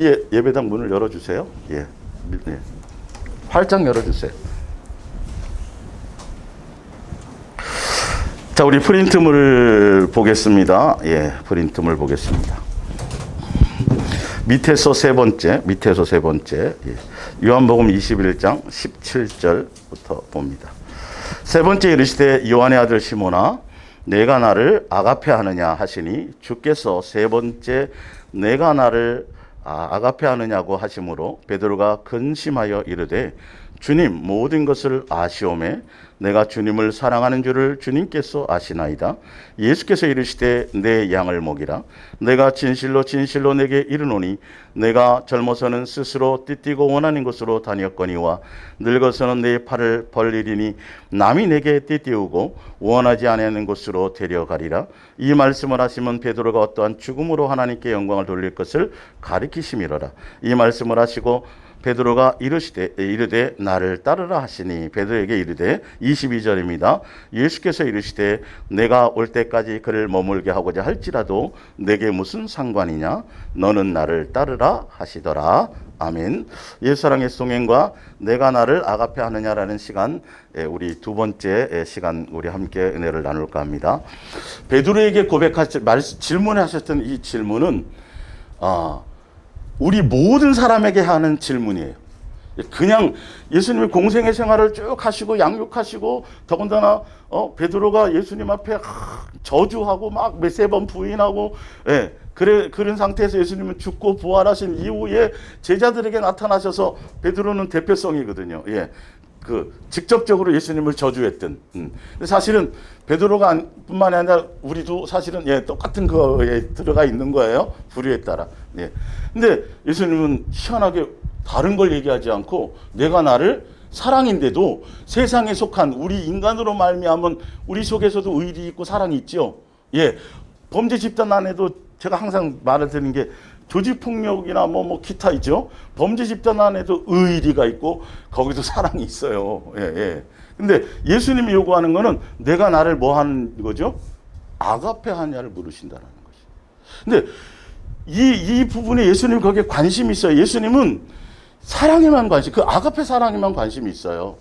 예배당 문을 열어주세요. 예. 네. 활짝 열어주세요. 자, 우리 프린트물 보겠습니다. 예, 프린트물 보겠습니다. 밑에서 세 번째. 예. 요한복음 21장 17절부터 봅니다. 세 번째 이르시되 요한의 아들 시몬아 내가 나를 아가페하느냐 하시니 주께서 세 번째 내가 나를 아가페하느냐고 하심으로 베드로가 근심하여 이르되 주님 모든 것을 아시오매 내가 주님을 사랑하는 줄을 주님께서 아시나이다. 예수께서 이르시되 내 양을 먹이라. 내가 진실로 진실로 내게 이르노니 내가 젊어서는 스스로 띠띠고 원하는 곳으로 다녔거니와 늙어서는 내 팔을 벌리리니 남이 내게 띠띠우고 원하지 아니하는 곳으로 데려가리라. 이 말씀을 하시면 베드로가 어떠한 죽음으로 하나님께 영광을 돌릴 것을 가리키심이로라. 이 말씀을 하시고 베드로가 이르되 나를 따르라 하시니 베드로에게 이르되 22절입니다. 예수께서 이르시되 내가 올 때까지 그를 머물게 하고자 할지라도 내게 무슨 상관이냐 너는 나를 따르라 하시더라. 아멘. 옛사랑의 송행과 내가 나를 아가페하느냐라는 시간, 우리 두 번째 시간 우리 함께 은혜를 나눌까 합니다. 베드로에게 질문하셨던 이 질문은 우리 모든 사람에게 하는 질문이에요. 그냥 예수님이 공생의 생활을 쭉 하시고 양육하시고 더군다나 베드로가 예수님 앞에 저주하고 막 몇세 번 부인하고 그런 상태에서 예수님은 죽고 부활하신 이후에 제자들에게 나타나셔서 베드로는 대표성이거든요. 직접적으로 예수님을 저주했던. 사실은 베드로가 뿐만이 아니라 우리도 사실은 똑같은 거에 들어가 있는 거예요. 불의에 따라. 근데 예수님은 희한하게 다른 걸 얘기하지 않고 내가 나를 사랑인데도 세상에 속한 우리 인간으로 말미암은 우리 속에서도 의리 있고 사랑이 있죠. 범죄 집단 안에도 제가 항상 말을 드리는 게 조직폭력이나 기타 있죠. 범죄 집단 안에도 의리가 있고 거기도 사랑이 있어요. 근데 예수님이 요구하는 거는 내가 나를 뭐 하는 거죠? 아가페 하냐를 물으신다는 것이. 근데 이 부분에 예수님 거기에 관심이 있어요. 예수님은 사랑에만 그 아가페 사랑에만 관심이 있어요.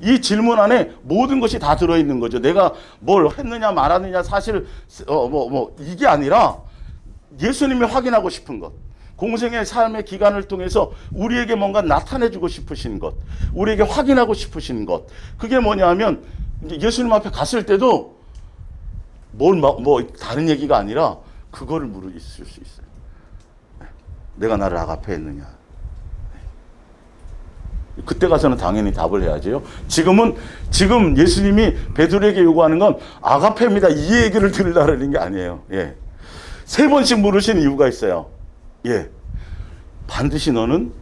이 질문 안에 모든 것이 다 들어있는 거죠. 내가 뭘 했느냐 말하느냐 사실 이게 아니라 예수님이 확인하고 싶은 것, 공생의 삶의 기간을 통해서 우리에게 뭔가 나타내주고 싶으신 것, 우리에게 확인하고 싶으신 것, 그게 뭐냐면 예수님 앞에 갔을 때도 다른 얘기가 아니라 그거를 물으실 수 있어요. 내가 나를 아가페했느냐. 그때 가서는 당연히 답을 해야죠. 지금 예수님이 베드로에게 요구하는 건 아가페입니다. 이 얘기를 들으려는 게 아니에요. 세 번씩 물으신 이유가 있어요. 반드시 너는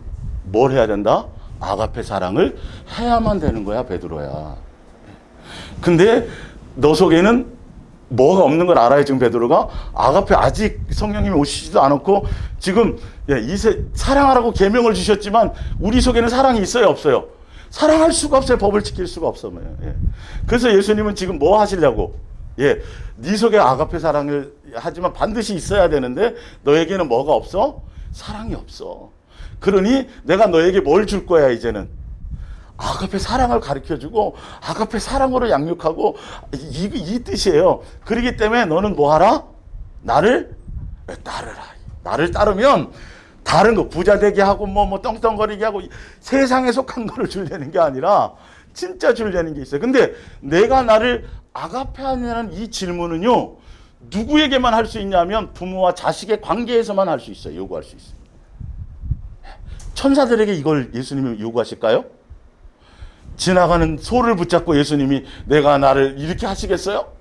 뭘 해야 된다? 아가페 사랑을 해야만 되는 거야, 베드로야. 근데 너 속에는 뭐가 없는 걸 알아요, 지금 베드로가. 아가페 아직 성령님이 오시지도 않았고 지금 사랑하라고 계명을 주셨지만 우리 속에는 사랑이 있어요, 없어요? 사랑할 수가 없어요. 법을 지킬 수가 없어요. 그래서 예수님은 지금 뭐 하시려고? 네 속에 아가페 사랑을 하지만 반드시 있어야 되는데 너에게는 뭐가 없어? 사랑이 없어. 그러니 내가 너에게 뭘 줄 거야 이제는? 아가페 사랑을 가르쳐주고 아가페 사랑으로 양육하고 이 뜻이에요. 그렇기 때문에 너는 뭐 하라? 나를 따르라. 나를 따르면 다른 거 부자 되게 하고 떵떵거리게 하고 세상에 속한 거를 주려는 게 아니라 진짜 주려는 게 있어요. 근데 내가 나를 아가페하냐는 이 질문은요, 누구에게만 할 수 있냐면 부모와 자식의 관계에서만 할 수 있어요. 요구할 수 있어요. 천사들에게 이걸 예수님이 요구하실까요? 지나가는 소를 붙잡고 예수님이 내가 나를 이렇게 하시겠어요?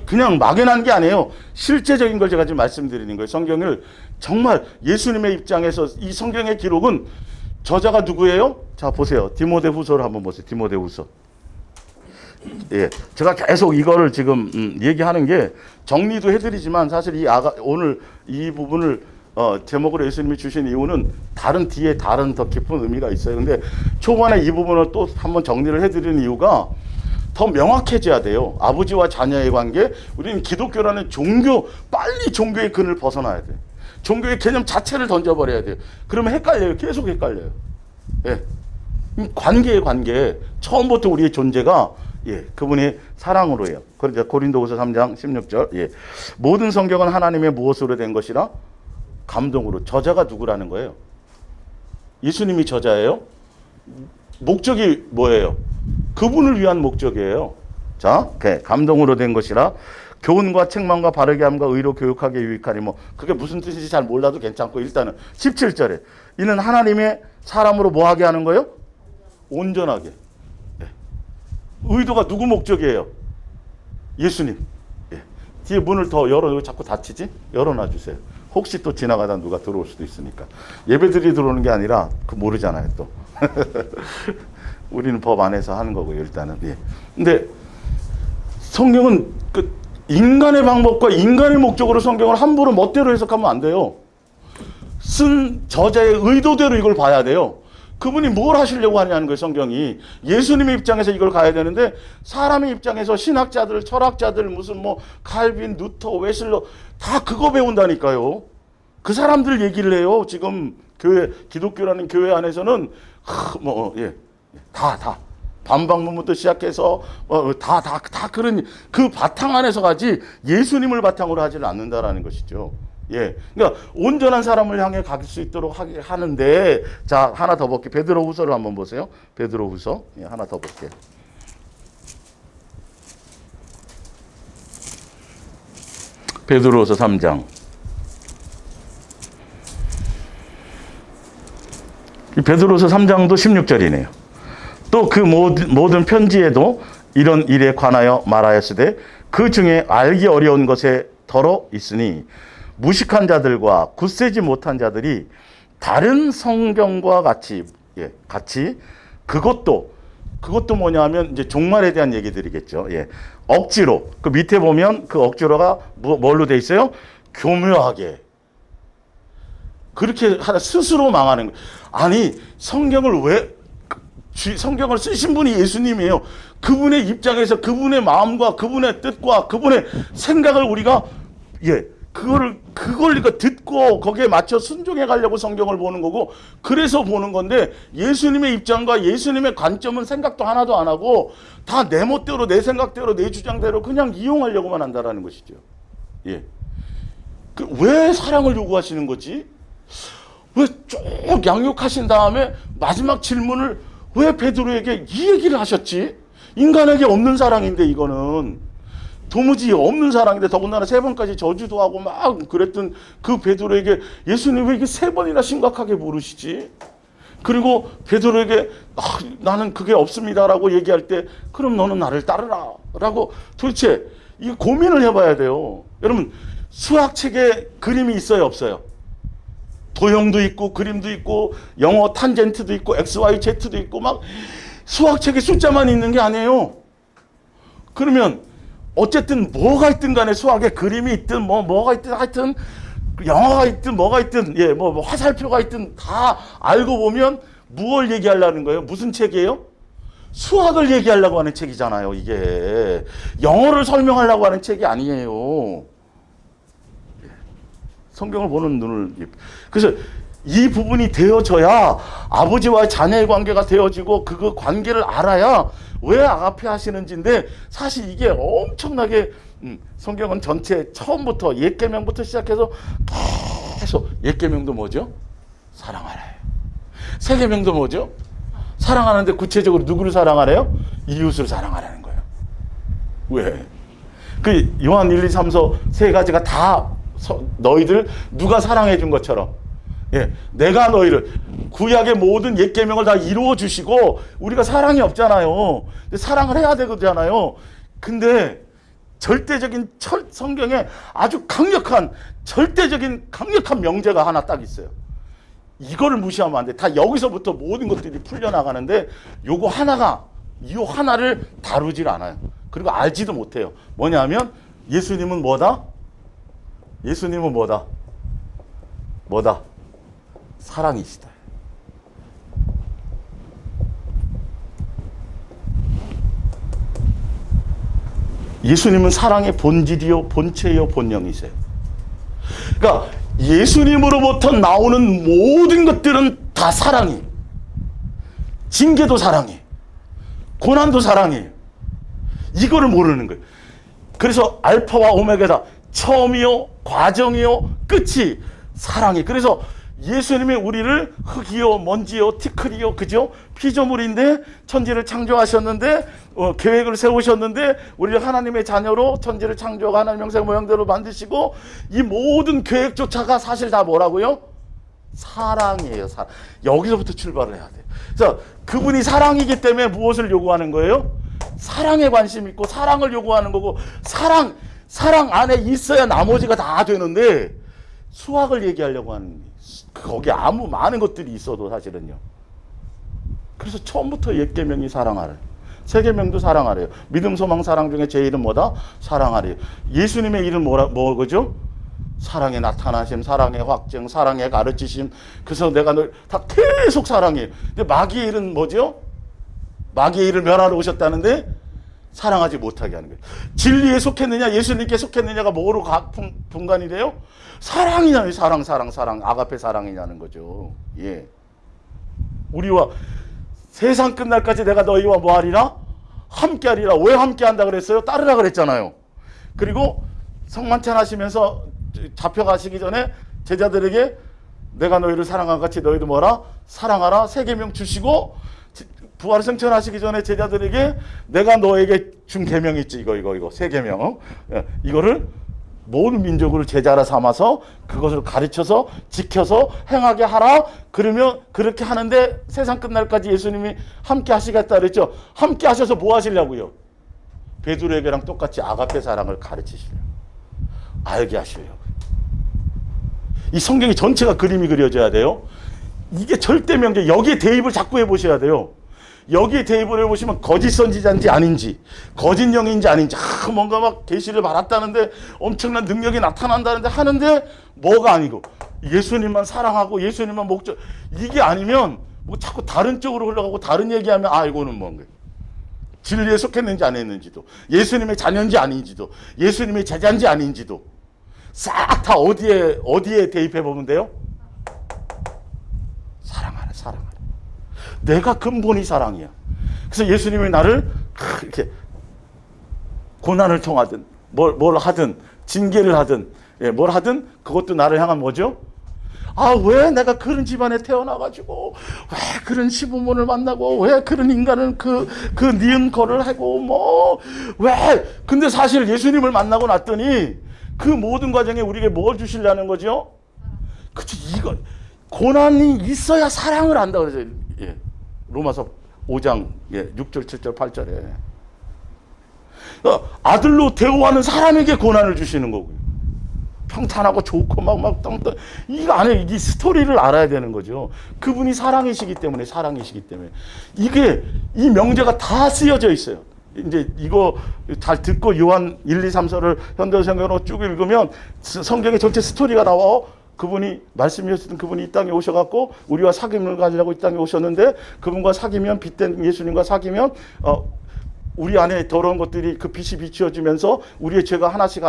그냥 막연한 게 아니에요. 실제적인 걸 제가 지금 말씀드리는 거예요. 성경을 정말 예수님의 입장에서 이 성경의 기록은 저자가 누구예요? 자, 보세요. 디모데후서를 한번 보세요. 디모데후서. 제가 계속 이거를 지금 얘기하는 게 정리도 해드리지만 사실 오늘 이 부분을 제목으로 예수님이 주신 이유는 뒤에 다른 더 깊은 의미가 있어요. 근데 초반에 이 부분을 또 한번 정리를 해드리는 이유가 더 명확해져야 돼요. 아버지와 자녀의 관계. 우리는 기독교라는 빨리 종교의 근을 벗어나야 돼. 종교의 개념 자체를 던져버려야 돼요. 그러면 헷갈려요. 계속 헷갈려요. 예. 관계의 관계. 처음부터 우리의 존재가 예, 그분이 사랑으로 해요. 그러자 고린도후서 3장 16절. 예. 모든 성경은 하나님의 무엇으로 된 것이라? 감동으로. 저자가 누구라는 거예요? 예수님이 저자예요? 목적이 뭐예요? 그분을 위한 목적이에요. 자, 감동으로 된 것이라 교훈과 책망과 바르게 함과 의로 교육하게 유익하니 뭐 그게 무슨 뜻인지 잘 몰라도 괜찮고 일단은 17절에 이는 하나님의 사람으로 뭐 하게 하는 거예요? 온전하게. 네. 의도가 누구 목적이에요? 예수님. 예. 뒤에 문을 더 열어. 왜 자꾸 닫히지? 열어놔 주세요. 혹시 또 지나가다 누가 들어올 수도 있으니까. 예배들이 들어오는 게 아니라 그 모르잖아요 또. 우리는 법 안에서 하는 거고요 일단은. 예. 근데 성경은 그 인간의 방법과 인간의 목적으로 성경을 함부로 멋대로 해석하면 안 돼요. 쓴 저자의 의도대로 이걸 봐야 돼요. 그분이 뭘 하시려고 하냐는 거예요, 성경이. 예수님의 입장에서 이걸 가야 되는데 사람의 입장에서 신학자들, 철학자들, 무슨 뭐 칼빈, 루터, 웨슬러 다 그거 배운다니까요. 그 사람들 얘기를 해요. 지금 교회, 기독교라는 교회 안에서는 다 반박문부터 시작해서 다 그런 그 바탕 안에서 가지 예수님을 바탕으로 하지는 않는다라는 것이죠. 예, 그러니까 온전한 사람을 향해 갈 수 있도록 하는데, 자 하나 더 볼게. 베드로후서를 한번 보세요. 베드로후서 예, 하나 더 볼게. 베드로후서 3장. 이 베드로후서 3장도 16절이네요. 또 그 모든 편지에도 이런 일에 관하여 말하였으되 그 중에 알기 어려운 것에 더러 있으니 무식한 자들과 굳세지 못한 자들이 다른 성경과 같이 그것도 뭐냐면 이제 종말에 대한 얘기들이겠죠. 예. 억지로 그 밑에 보면 그 억지로가 뭘로 돼 있어요? 교묘하게 그렇게 하다 스스로 망하는 거예요. 아니 성경을 쓰신 분이 예수님이에요. 그분의 입장에서 그분의 마음과 그분의 뜻과 그분의 생각을 우리가 그걸 그러니까 듣고 거기에 맞춰 순종해 가려고 성경을 보는 거고 그래서 보는 건데 예수님의 입장과 예수님의 관점은 생각도 하나도 안 하고 다 내 멋대로 내 생각대로 내 주장대로 그냥 이용하려고만 한다라는 것이죠. 예. 왜 사랑을 요구하시는 거지? 왜 쭉 양육하신 다음에 마지막 질문을 왜 베드로에게 이 얘기를 하셨지? 인간에게 없는 사랑인데 이거는 도무지 없는 사랑인데 더군다나 3번까지 저주도 하고 막 그랬던 그 베드로에게 예수님 왜 이게 3번이나 심각하게 물으시지? 그리고 베드로에게 나는 그게 없습니다라고 얘기할 때 그럼 너는 나를 따르라 라고 도대체 이 고민을 해봐야 돼요. 여러분 수학책에 그림이 있어요 없어요? 도형도 있고 그림도 있고 영어 탄젠트도 있고 XYZ도 있고 막 수학책에 숫자만 있는 게 아니에요. 그러면 어쨌든 뭐가 있든 간에 수학에 그림이 있든 뭐가 있든 하여튼 영어가 있든 뭐가 있든 뭐 화살표가 있든 다 알고 보면 무엇을 얘기하려는 거예요? 무슨 책이에요? 수학을 얘기하려고 하는 책이잖아요. 이게 영어를 설명하려고 하는 책이 아니에요. 성경을 보는 눈을. 그래서 이 부분이 되어져야 아버지와 자녀의 관계가 되어지고 그 관계를 알아야 왜 아가페 하시는지인데 사실 이게 엄청나게 성경은 전체 처음부터 옛계명부터 시작해서 계속 옛계명도 뭐죠? 사랑하라. 새계명도 뭐죠? 사랑하는데 구체적으로 누구를 사랑하래요? 이웃을 사랑하라는 거예요. 왜? 그 요한 1, 2, 3, 4 세 가지가 다 너희들 누가 사랑해 준 것처럼 내가 너희를 구약의 모든 옛 계명을 다 이루어 주시고 우리가 사랑이 없잖아요. 근데 사랑을 해야 되잖아요. 근데 절대적인 성경에 아주 절대적인 강력한 명제가 하나 딱 있어요. 이거를 무시하면 안 돼. 다 여기서부터 모든 것들이 풀려나가는데 이 하나를 다루질 않아요. 그리고 알지도 못해요. 뭐냐면 예수님은 뭐다? 예수님은 뭐다? 사랑이시다. 예수님은 사랑의 본질이요, 본체요, 본영이세요. 그러니까 예수님으로부터 나오는 모든 것들은 다 사랑이에요. 징계도 사랑이에요. 고난도 사랑이에요. 이거를 모르는 거예요. 그래서 알파와 오메가다, 처음이요, 과정이요, 끝이 사랑이. 그래서 예수님이 우리를 흙이요, 먼지요, 티끌이요, 그죠? 피조물인데 천지를 창조하셨는데 계획을 세우셨는데 우리를 하나님의 자녀로 천지를 창조하고 하나님 형상 모양대로 만드시고 이 모든 계획조차가 사실 다 뭐라고요? 사랑이에요. 사랑. 여기서부터 출발을 해야 돼요. 그래서 그분이 사랑이기 때문에 무엇을 요구하는 거예요? 사랑에 관심 있고 사랑을 요구하는 거고, 사랑 안에 있어야 나머지가 다 되는데 수학을 얘기하려고 하는 거예요. 거기 아무 많은 것들이 있어도 사실은요. 그래서 처음부터 옛 계명이 사랑하래요. 새 계명도 사랑하래요. 믿음, 소망, 사랑 중에 제 이름 뭐다? 사랑하래요. 예수님의 이름 뭐죠? 사랑의 나타나심, 사랑의 확증, 사랑의 가르치심. 그래서 내가 널 다 계속 사랑해요. 근데 마귀의 일은 뭐죠? 마귀의 일을 멸하러 오셨다는데 사랑하지 못하게 하는 거예요. 진리에 속했느냐, 예수님께 속했느냐가 뭐로 분간이 돼요? 사랑이냐요. 사랑. 아가페 사랑이냐는 거죠. 예. 우리와 세상 끝날까지 내가 너희와 뭐 하리라? 함께 하리라. 왜 함께 한다 그랬어요? 따르라 그랬잖아요. 그리고 성만찬 하시면서 잡혀가시기 전에 제자들에게 내가 너희를 사랑한 같이 너희도 뭐라? 사랑하라. 새 계명 주시고, 부활 승천하시기 전에 제자들에게 내가 너에게 준 계명이 있지. 이거 새 계명. 이거를 모든 민족을 제자라 삼아서 그것을 가르쳐서 지켜서 행하게 하라. 그러면 그렇게 하는데 세상 끝날까지 예수님이 함께 하시겠다 그랬죠. 함께 하셔서 뭐 하시려고요? 베드로에게랑 똑같이 아가페 사랑을 가르치시려고, 알게 하시려고. 이 성경이 전체가 그림이 그려져야 돼요. 이게 절대 명제. 여기에 대입을 자꾸 해보셔야 돼요. 여기에 대입을 해보시면 거짓 선지자인지 아닌지, 거짓 영인지 아닌지, 뭔가 막 계시를 받았다는데 엄청난 능력이 나타난다는데 하는데 뭐가 아니고 예수님만 사랑하고 예수님만 목적, 이게 아니면 뭐 자꾸 다른 쪽으로 흘러가고 다른 얘기하면 이거는 뭔가 진리에 속했는지 안 했는지도, 예수님의 자녀인지 아닌지도, 예수님의 제자인지 아닌지도 싹 다 어디에 대입해 보면 돼요? 사랑하라. 내가 근본이 사랑이야. 그래서 예수님이 나를 이렇게 고난을 통하든 뭘 하든 징계를 하든 뭘 하든 그것도 나를 향한 뭐죠? 왜 내가 그런 집안에 태어나가지고 왜 그런 시부모를 만나고 왜 그런 인간을 그 니은 거를 하고 왜 근데 사실 예수님을 만나고 났더니 그 모든 과정에 우리에게 뭘 주시려는 거죠? 그치, 이거 고난이 있어야 사랑을 안다 그러죠. 예. 로마서 5장 6절 7절 8절에 아들로 대우하는 사람에게 고난을 주시는 거고요. 평탄하고 좋고 막 땅땅 이거 안에 이 스토리를 알아야 되는 거죠. 그분이 사랑이시기 때문에 이게 이 명제가 다 쓰여져 있어요. 이제 이거 잘 듣고 요한 1, 2, 3서를 현대성경으로 쭉 읽으면 성경의 전체 스토리가 나와. 그분이 말씀이었던 그분이 이 땅에 오셔갖고 우리와 사귐을 가지려고 이 땅에 오셨는데, 그분과 사귀면, 빛된 예수님과 사귀면 우리 안에 더러운 것들이 그 빛이 비추어지면서 우리의 죄가 하나씩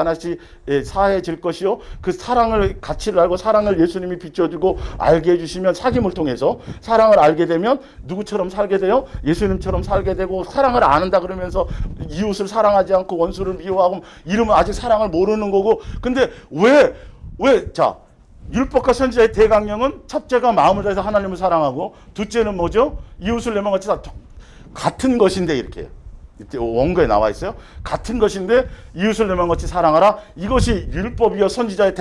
사해질 것이요. 그 사랑을, 가치를 알고 사랑을 예수님이 비춰주고 알게 해주시면 사귐을 통해서 사랑을 알게 되면 누구처럼 살게 돼요? 예수님처럼 살게 되고, 사랑을 안다 그러면서 이웃을 사랑하지 않고 원수를 미워하고 이러면 아직 사랑을 모르는 거고. 근데 자, 율법과 선지자의 대강령은 첫째가 마음을 다해서 하나님을 사랑하고, 둘째는 뭐죠? 이웃을 내 마음같이 다 같은 것인데, 이렇게 원고에 나와 있어요. 같은 것인데 이웃을 내 마음같이 사랑하라. 이것이 율법이요 선지자의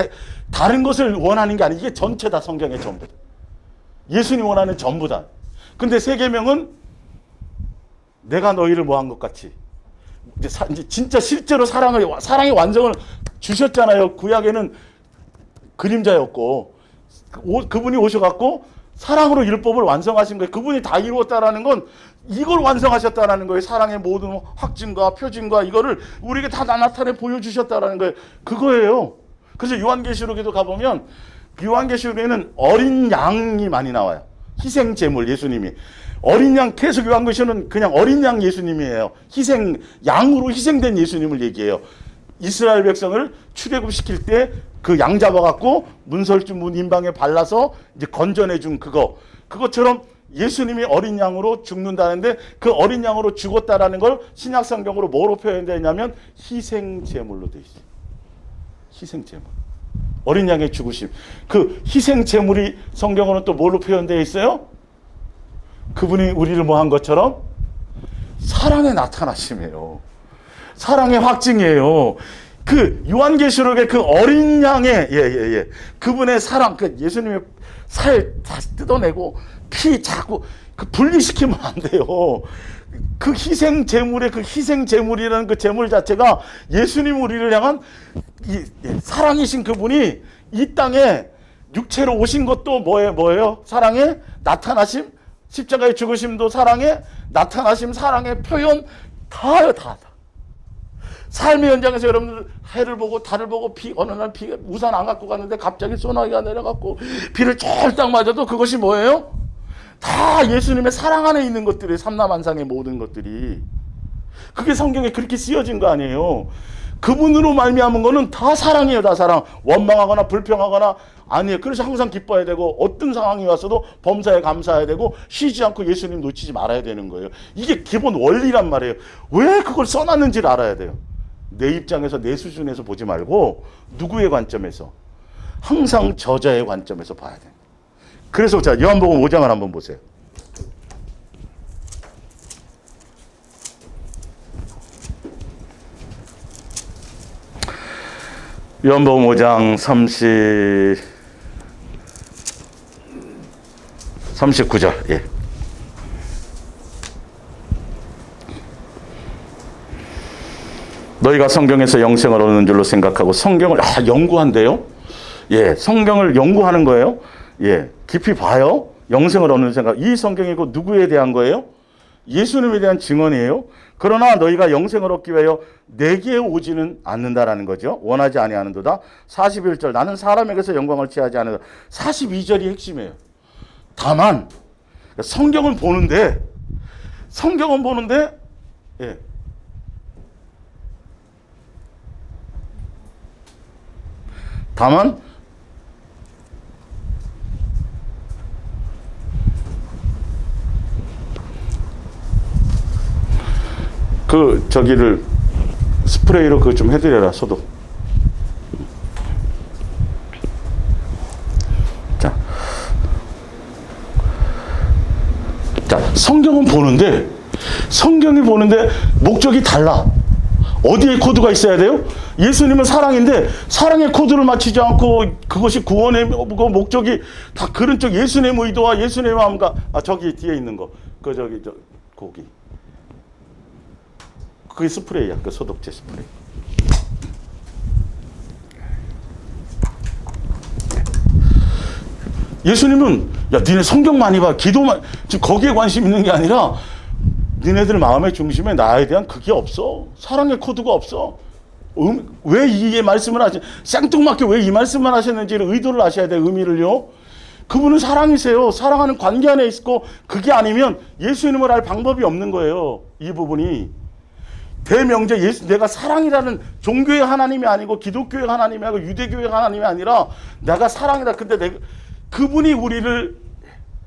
다른 것을 원하는 게 아니에요. 이게 전체다. 성경의 전부다. 예수님이 원하는 전부다. 근데 새 계명은 내가 너희를 뭐 한 것 같이, 이제 진짜 실제로 사랑의 완성을 주셨잖아요. 구약에는 그림자였고 그분이 오셔갖고 사랑으로 율법을 완성하신 거예요. 그분이 다 이루었다라는 건 이걸 완성하셨다라는 거예요. 사랑의 모든 확증과 표징과 이거를 우리에게 다 나타내 보여주셨다라는 거예요. 그거예요. 그래서 요한계시록에도 가보면 요한계시록에는 어린 양이 많이 나와요. 희생 제물. 예수님이 어린 양, 계속 요한계시록은 그냥 어린 양 예수님이에요. 양으로 희생된 예수님을 얘기해요. 이스라엘 백성을 출애굽시킬 때 그 양 잡아갖고 문설주 문 임방에 발라서 이제 건져내 준 그것처럼 예수님이 어린 양으로 죽는다는데 그 어린 양으로 죽었다라는 걸 신약 성경으로 뭐로 표현되어 있냐면 희생 제물로 되어 있어요. 희생 제물. 어린 양의 죽으심. 그 희생 제물이 성경으로는 또 뭘로 표현되어 있어요? 그분이 우리를 뭐 한 것처럼 사랑의 나타나심이에요. 사랑의 확증이에요. 그 요한계시록의 그 어린 양의 그분의 사랑, 그 예수님의 살 다시 뜯어내고 피 자꾸 그 분리시키면 안 돼요. 그 희생 제물의 그 희생 제물이라는 그 제물 자체가 예수님 우리를 향한 사랑이신 그분이 이 땅에 육체로 오신 것도 뭐예요? 사랑의 나타나심, 십자가의 죽으심도 사랑의 나타나심, 사랑의 표현 다요, 다. 삶의 현장에서 여러분들 해를 보고 달을 보고 어느 날 비가 우산 안 갖고 갔는데 갑자기 소나기가 내려갖고 비를 쫄딱 맞아도 그것이 뭐예요? 다 예수님의 사랑 안에 있는 것들이 삼라만상의 모든 것들이 그게 성경에 그렇게 쓰여진 거 아니에요. 그분으로 말미암은 거는 다 사랑이에요. 다 사랑. 원망하거나 불평하거나 아니에요. 그래서 항상 기뻐해야 되고 어떤 상황이 왔어도 범사에 감사해야 되고 쉬지 않고 예수님 놓치지 말아야 되는 거예요. 이게 기본 원리란 말이에요. 왜 그걸 써놨는지를 알아야 돼요. 내 입장에서 내 수준에서 보지 말고 누구의 관점에서 항상 저자의 관점에서 봐야 돼요. 그래서 자 요한복음 5장을 한번 보세요. 요한복음 5장 39절. 예. 너희가 성경에서 영생을 얻는 줄로 생각하고 성경을 연구한대요. 예, 성경을 연구하는 거예요. 예, 깊이 봐요. 영생을 얻는 생각. 이 성경이고 누구에 대한 거예요? 예수님에 대한 증언이에요. 그러나 너희가 영생을 얻기 위하여 내게 오지는 않는다라는 거죠. 원하지 아니하는도다. 41절 나는 사람에게서 영광을 취하지 않는다. 42절이 핵심이에요. 다만 성경은 보는데 예. 다만 저기를 스프레이로 그거 좀 해드려라, 소독. 자, 성경이 보는데 목적이 달라. 어디에 코드가 있어야 돼요? 예수님은 사랑인데 사랑의 코드를 맞추지 않고 그것이 구원의 목적이 다 그런 쪽 예수님의 의도와 예수님의 마음과 저기 뒤에 있는 거 거기 그게 스프레이야. 그 소독제 스프레이. 예수님은 니네 성경 많이 봐. 기도만 지금 거기에 관심 있는 게 아니라 니네들 마음의 중심에 나에 대한 그게 없어. 사랑의 코드가 없어. 왜 이 말씀을 생뚱맞게 왜 이 말씀을 하셨는지를 의도를 아셔야 돼. 의미를요. 그분은 사랑이세요. 사랑하는 관계 안에 있고 그게 아니면 예수님을 알 방법이 없는 거예요. 이 부분이. 대명제 내가 사랑이라는 종교의 하나님이 아니고 기독교의 하나님이 아니고 유대교의 하나님이 아니라 내가 사랑이다. 근데 그분이 우리를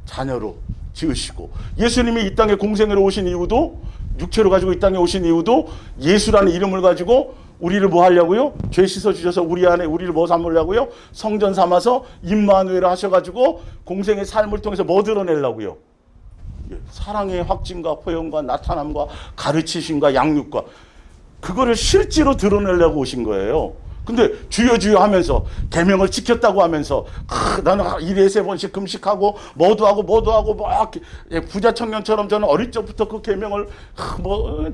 자녀로 지으시고 예수님이 이 땅에 공생으로 오신 이유도 육체로 가지고 이 땅에 오신 이유도 예수라는 이름을 가지고 우리를 뭐 하려고요? 죄 씻어주셔서 우리 안에 우리를 뭐 삼으려고요? 성전 삼아서 임마누엘 하셔가지고 공생의 삶을 통해서 뭐 드러내려고요? 사랑의 확증과 포용과 나타남과 가르치심과 양육과 그거를 실제로 드러내려고 오신 거예요. 근데 주여 주여 하면서 계명을 지켰다고 하면서 나는 일에 3번씩 금식하고 뭐도 하고 막 부자 청년처럼 저는 어릴 적부터 그 계명을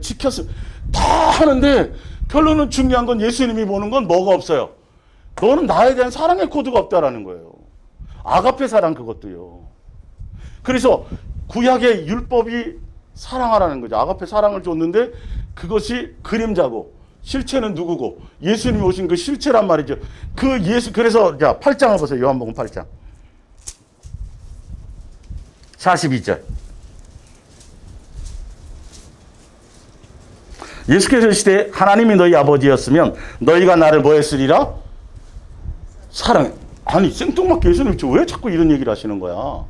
지켰어요. 다 하는데 결론은 중요한 건 예수님이 보는 건 뭐가 없어요. 너는 나에 대한 사랑의 코드가 없다라는 거예요. 아가페 사랑 그것도요. 그래서 구약의 율법이 사랑하라는 거죠. 아가페 사랑을 줬는데 그것이 그림자고 실체는 누구고 예수님이 오신 그 실체란 말이죠. 그래서 8장을 보세요. 요한복음 8장 42절 예수께서 시대 하나님이 너희 아버지였으면 너희가 나를 뭐 했으리라? 사랑해. 아니 생뚱맞게 예수님 왜 자꾸 이런 얘기를 하시는 거야?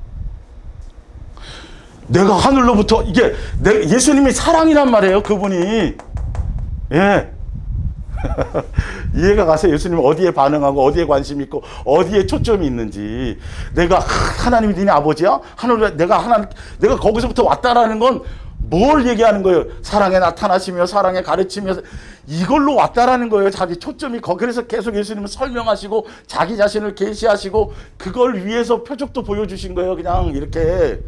내가 하늘로부터 이게 예수님이 사랑이란 말이에요. 그분이. 예. 이해가 가세요? 예수님은 어디에 반응하고 어디에 관심 있고 어디에 초점이 있는지. 내가 하나님이 니네 아버지야? 하늘 내가 거기서부터 왔다라는 건 뭘 얘기하는 거예요? 사랑에 나타나시며 사랑에 가르치며 이걸로 왔다라는 거예요. 자기 초점이 그래서 계속 예수님은 설명하시고 자기 자신을 계시하시고 그걸 위해서 표적도 보여주신 거예요. 그냥 이렇게.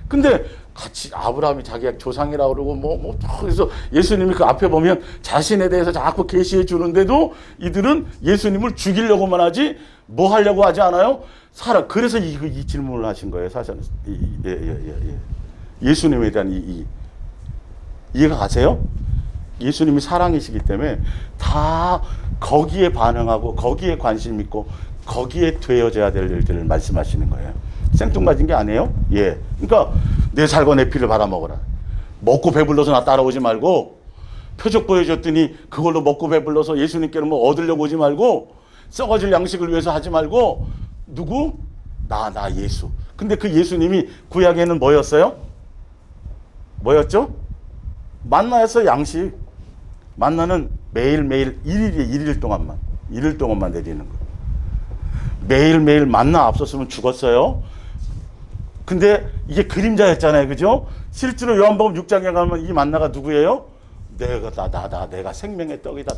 근데 같이 아브라함이 자기가 조상이라고 그러고 그래서 예수님이 그 앞에 보면 자신에 대해서 자꾸 계시해 주는데도 이들은 예수님을 죽이려고만 하지 뭐 하려고 하지 않아요? 그래서 이 질문을 하신 거예요. 사실은 예수님에 대한 이해가 가세요? 예수님이 사랑이시기 때문에 다 거기에 반응하고 거기에 관심 있고 거기에 되어져야 될 일들을 말씀하시는 거예요. 생뚱맞은 게 아니에요? 예. 그러니까 내 살과 내 피를 받아먹어라. 먹고 배불러서 나 따라오지 말고 표적 보여줬더니 그걸로 먹고 배불러서 예수님께는 뭐 얻으려고 오지 말고 썩어질 양식을 위해서 하지 말고 누구? 나 예수. 근데 그 예수님이 구약에는 뭐였어요? 뭐였죠? 만나였어요. 양식. 만나는 매일매일 일일 동안만 내리는 거. 매일매일 만나 없었으면 죽었어요. 근데 이게 그림자였잖아요. 그죠? 실제로 요한복음 6장에 가면 이 만나가 누구예요? 내가 생명의 떡이다.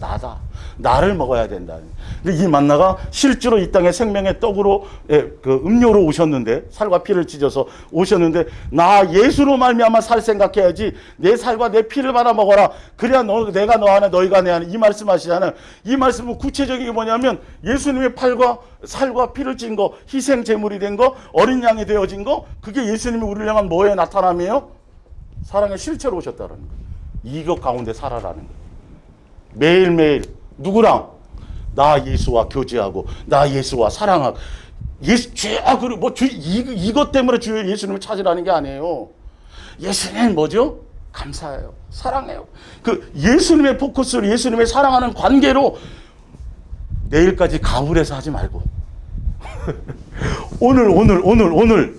나를 먹어야 된다. 근데 이 만나가 실제로 이 땅에 생명의 떡으로 그 음료로 오셨는데 살과 피를 찢어서 오셨는데 나 예수로 말미암아 살 생각해야지 내 살과 내 피를 받아 먹어라. 그래야 내가 너 안에 너희가 내 안에 이 말씀하시잖아요. 이 말씀은 구체적인 게 뭐냐면 예수님의 살과 피를 찐 거, 희생 제물이 된 거, 어린 양이 되어진 거, 그게 예수님이 우리를 향한 뭐의 나타남이에요? 사랑의 실체로 오셨다는 거예요. 이것 가운데 살아라는 거예요. 매일매일 누구랑? 나 예수와 교제하고 나 예수와 사랑하고 이것 때문에 주 예수님을 찾으라는 게 아니에요. 예수님은 뭐죠? 감사해요. 사랑해요. 그 예수님의 포커스를 예수님의 사랑하는 관계로 내일까지 가불해서 하지 말고 오늘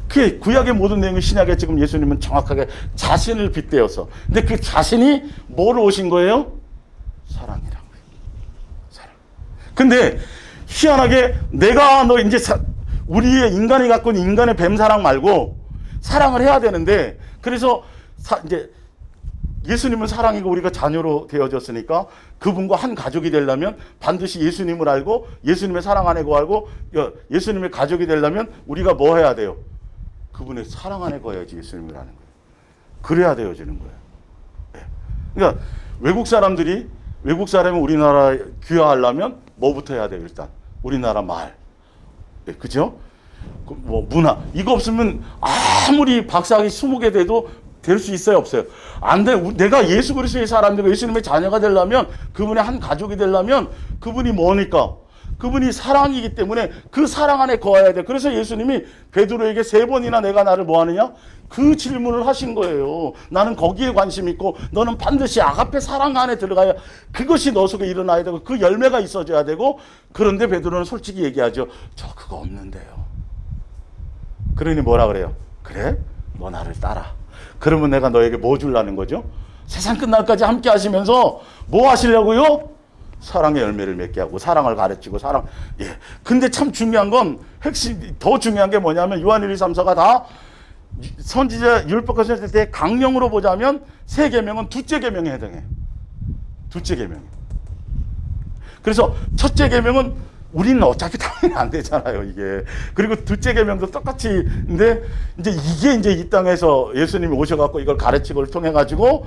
그 구약의 모든 내용이 신약에 지금 예수님은 정확하게 자신을 빗대어서 근데 그 자신이 뭐로 오신 거예요? 사랑이라고. 사랑. 근데 희한하게 내가 너 이제 우리의 인간이 갖고 있는 인간의 뱀사랑 말고 사랑을 해야 되는데 그래서 이제 예수님은 사랑이고 우리가 자녀로 되어졌으니까 그분과 한 가족이 되려면 반드시 예수님을 알고 예수님의 사랑 안에 거하고 예수님의 가족이 되려면 우리가 뭐 해야 돼요? 그분의 사랑 안에 거해야지 예수님을 아는 거예요. 그래야 되어지는 거예요. 네. 그러니까 외국 사람이 우리나라 귀화하려면 뭐부터 해야 돼요? 일단 우리나라 말, 네, 그죠? 뭐 문화 이거 없으면 아무리 박사학위 20개 돼도 될 수 있어요? 없어요? 안 돼. 내가 예수 그리스도의 사람들과 예수님의 자녀가 되려면 그분의 한 가족이 되려면 그분이 뭐니까? 그분이 사랑이기 때문에 그 사랑 안에 거해야 돼. 그래서 예수님이 베드로에게 3번이나 내가 나를 뭐 하느냐? 그 질문을 하신 거예요. 나는 거기에 관심 있고 너는 반드시 아가페 사랑 안에 들어가야 그것이 너 속에 일어나야 되고 그 열매가 있어져야 되고 그런데 베드로는 솔직히 얘기하죠. 저 그거 없는데요. 그러니 뭐라 그래요? 그래? 너 나를 따라. 그러면 내가 너에게 뭐 주려는 거죠? 세상 끝날까지 함께 하시면서 뭐 하시려고요? 사랑의 열매를 맺게 하고 사랑을 가르치고 예. 근데 참 중요한 건 더 중요한 게 뭐냐면 요한 1, 2, 3, 4가 다 선지자 율법과 선지자 때 강령으로 보자면 세 계명은 둘째 계명에 해당해요. 둘째 계명. 그래서 첫째 계명은 우리는 어차피 당연히 안 되잖아요, 이게. 그리고 둘째 계명도 똑같이 근데 이게 이 땅에서 예수님이 오셔갖고 이걸 가르치고를 통해 가지고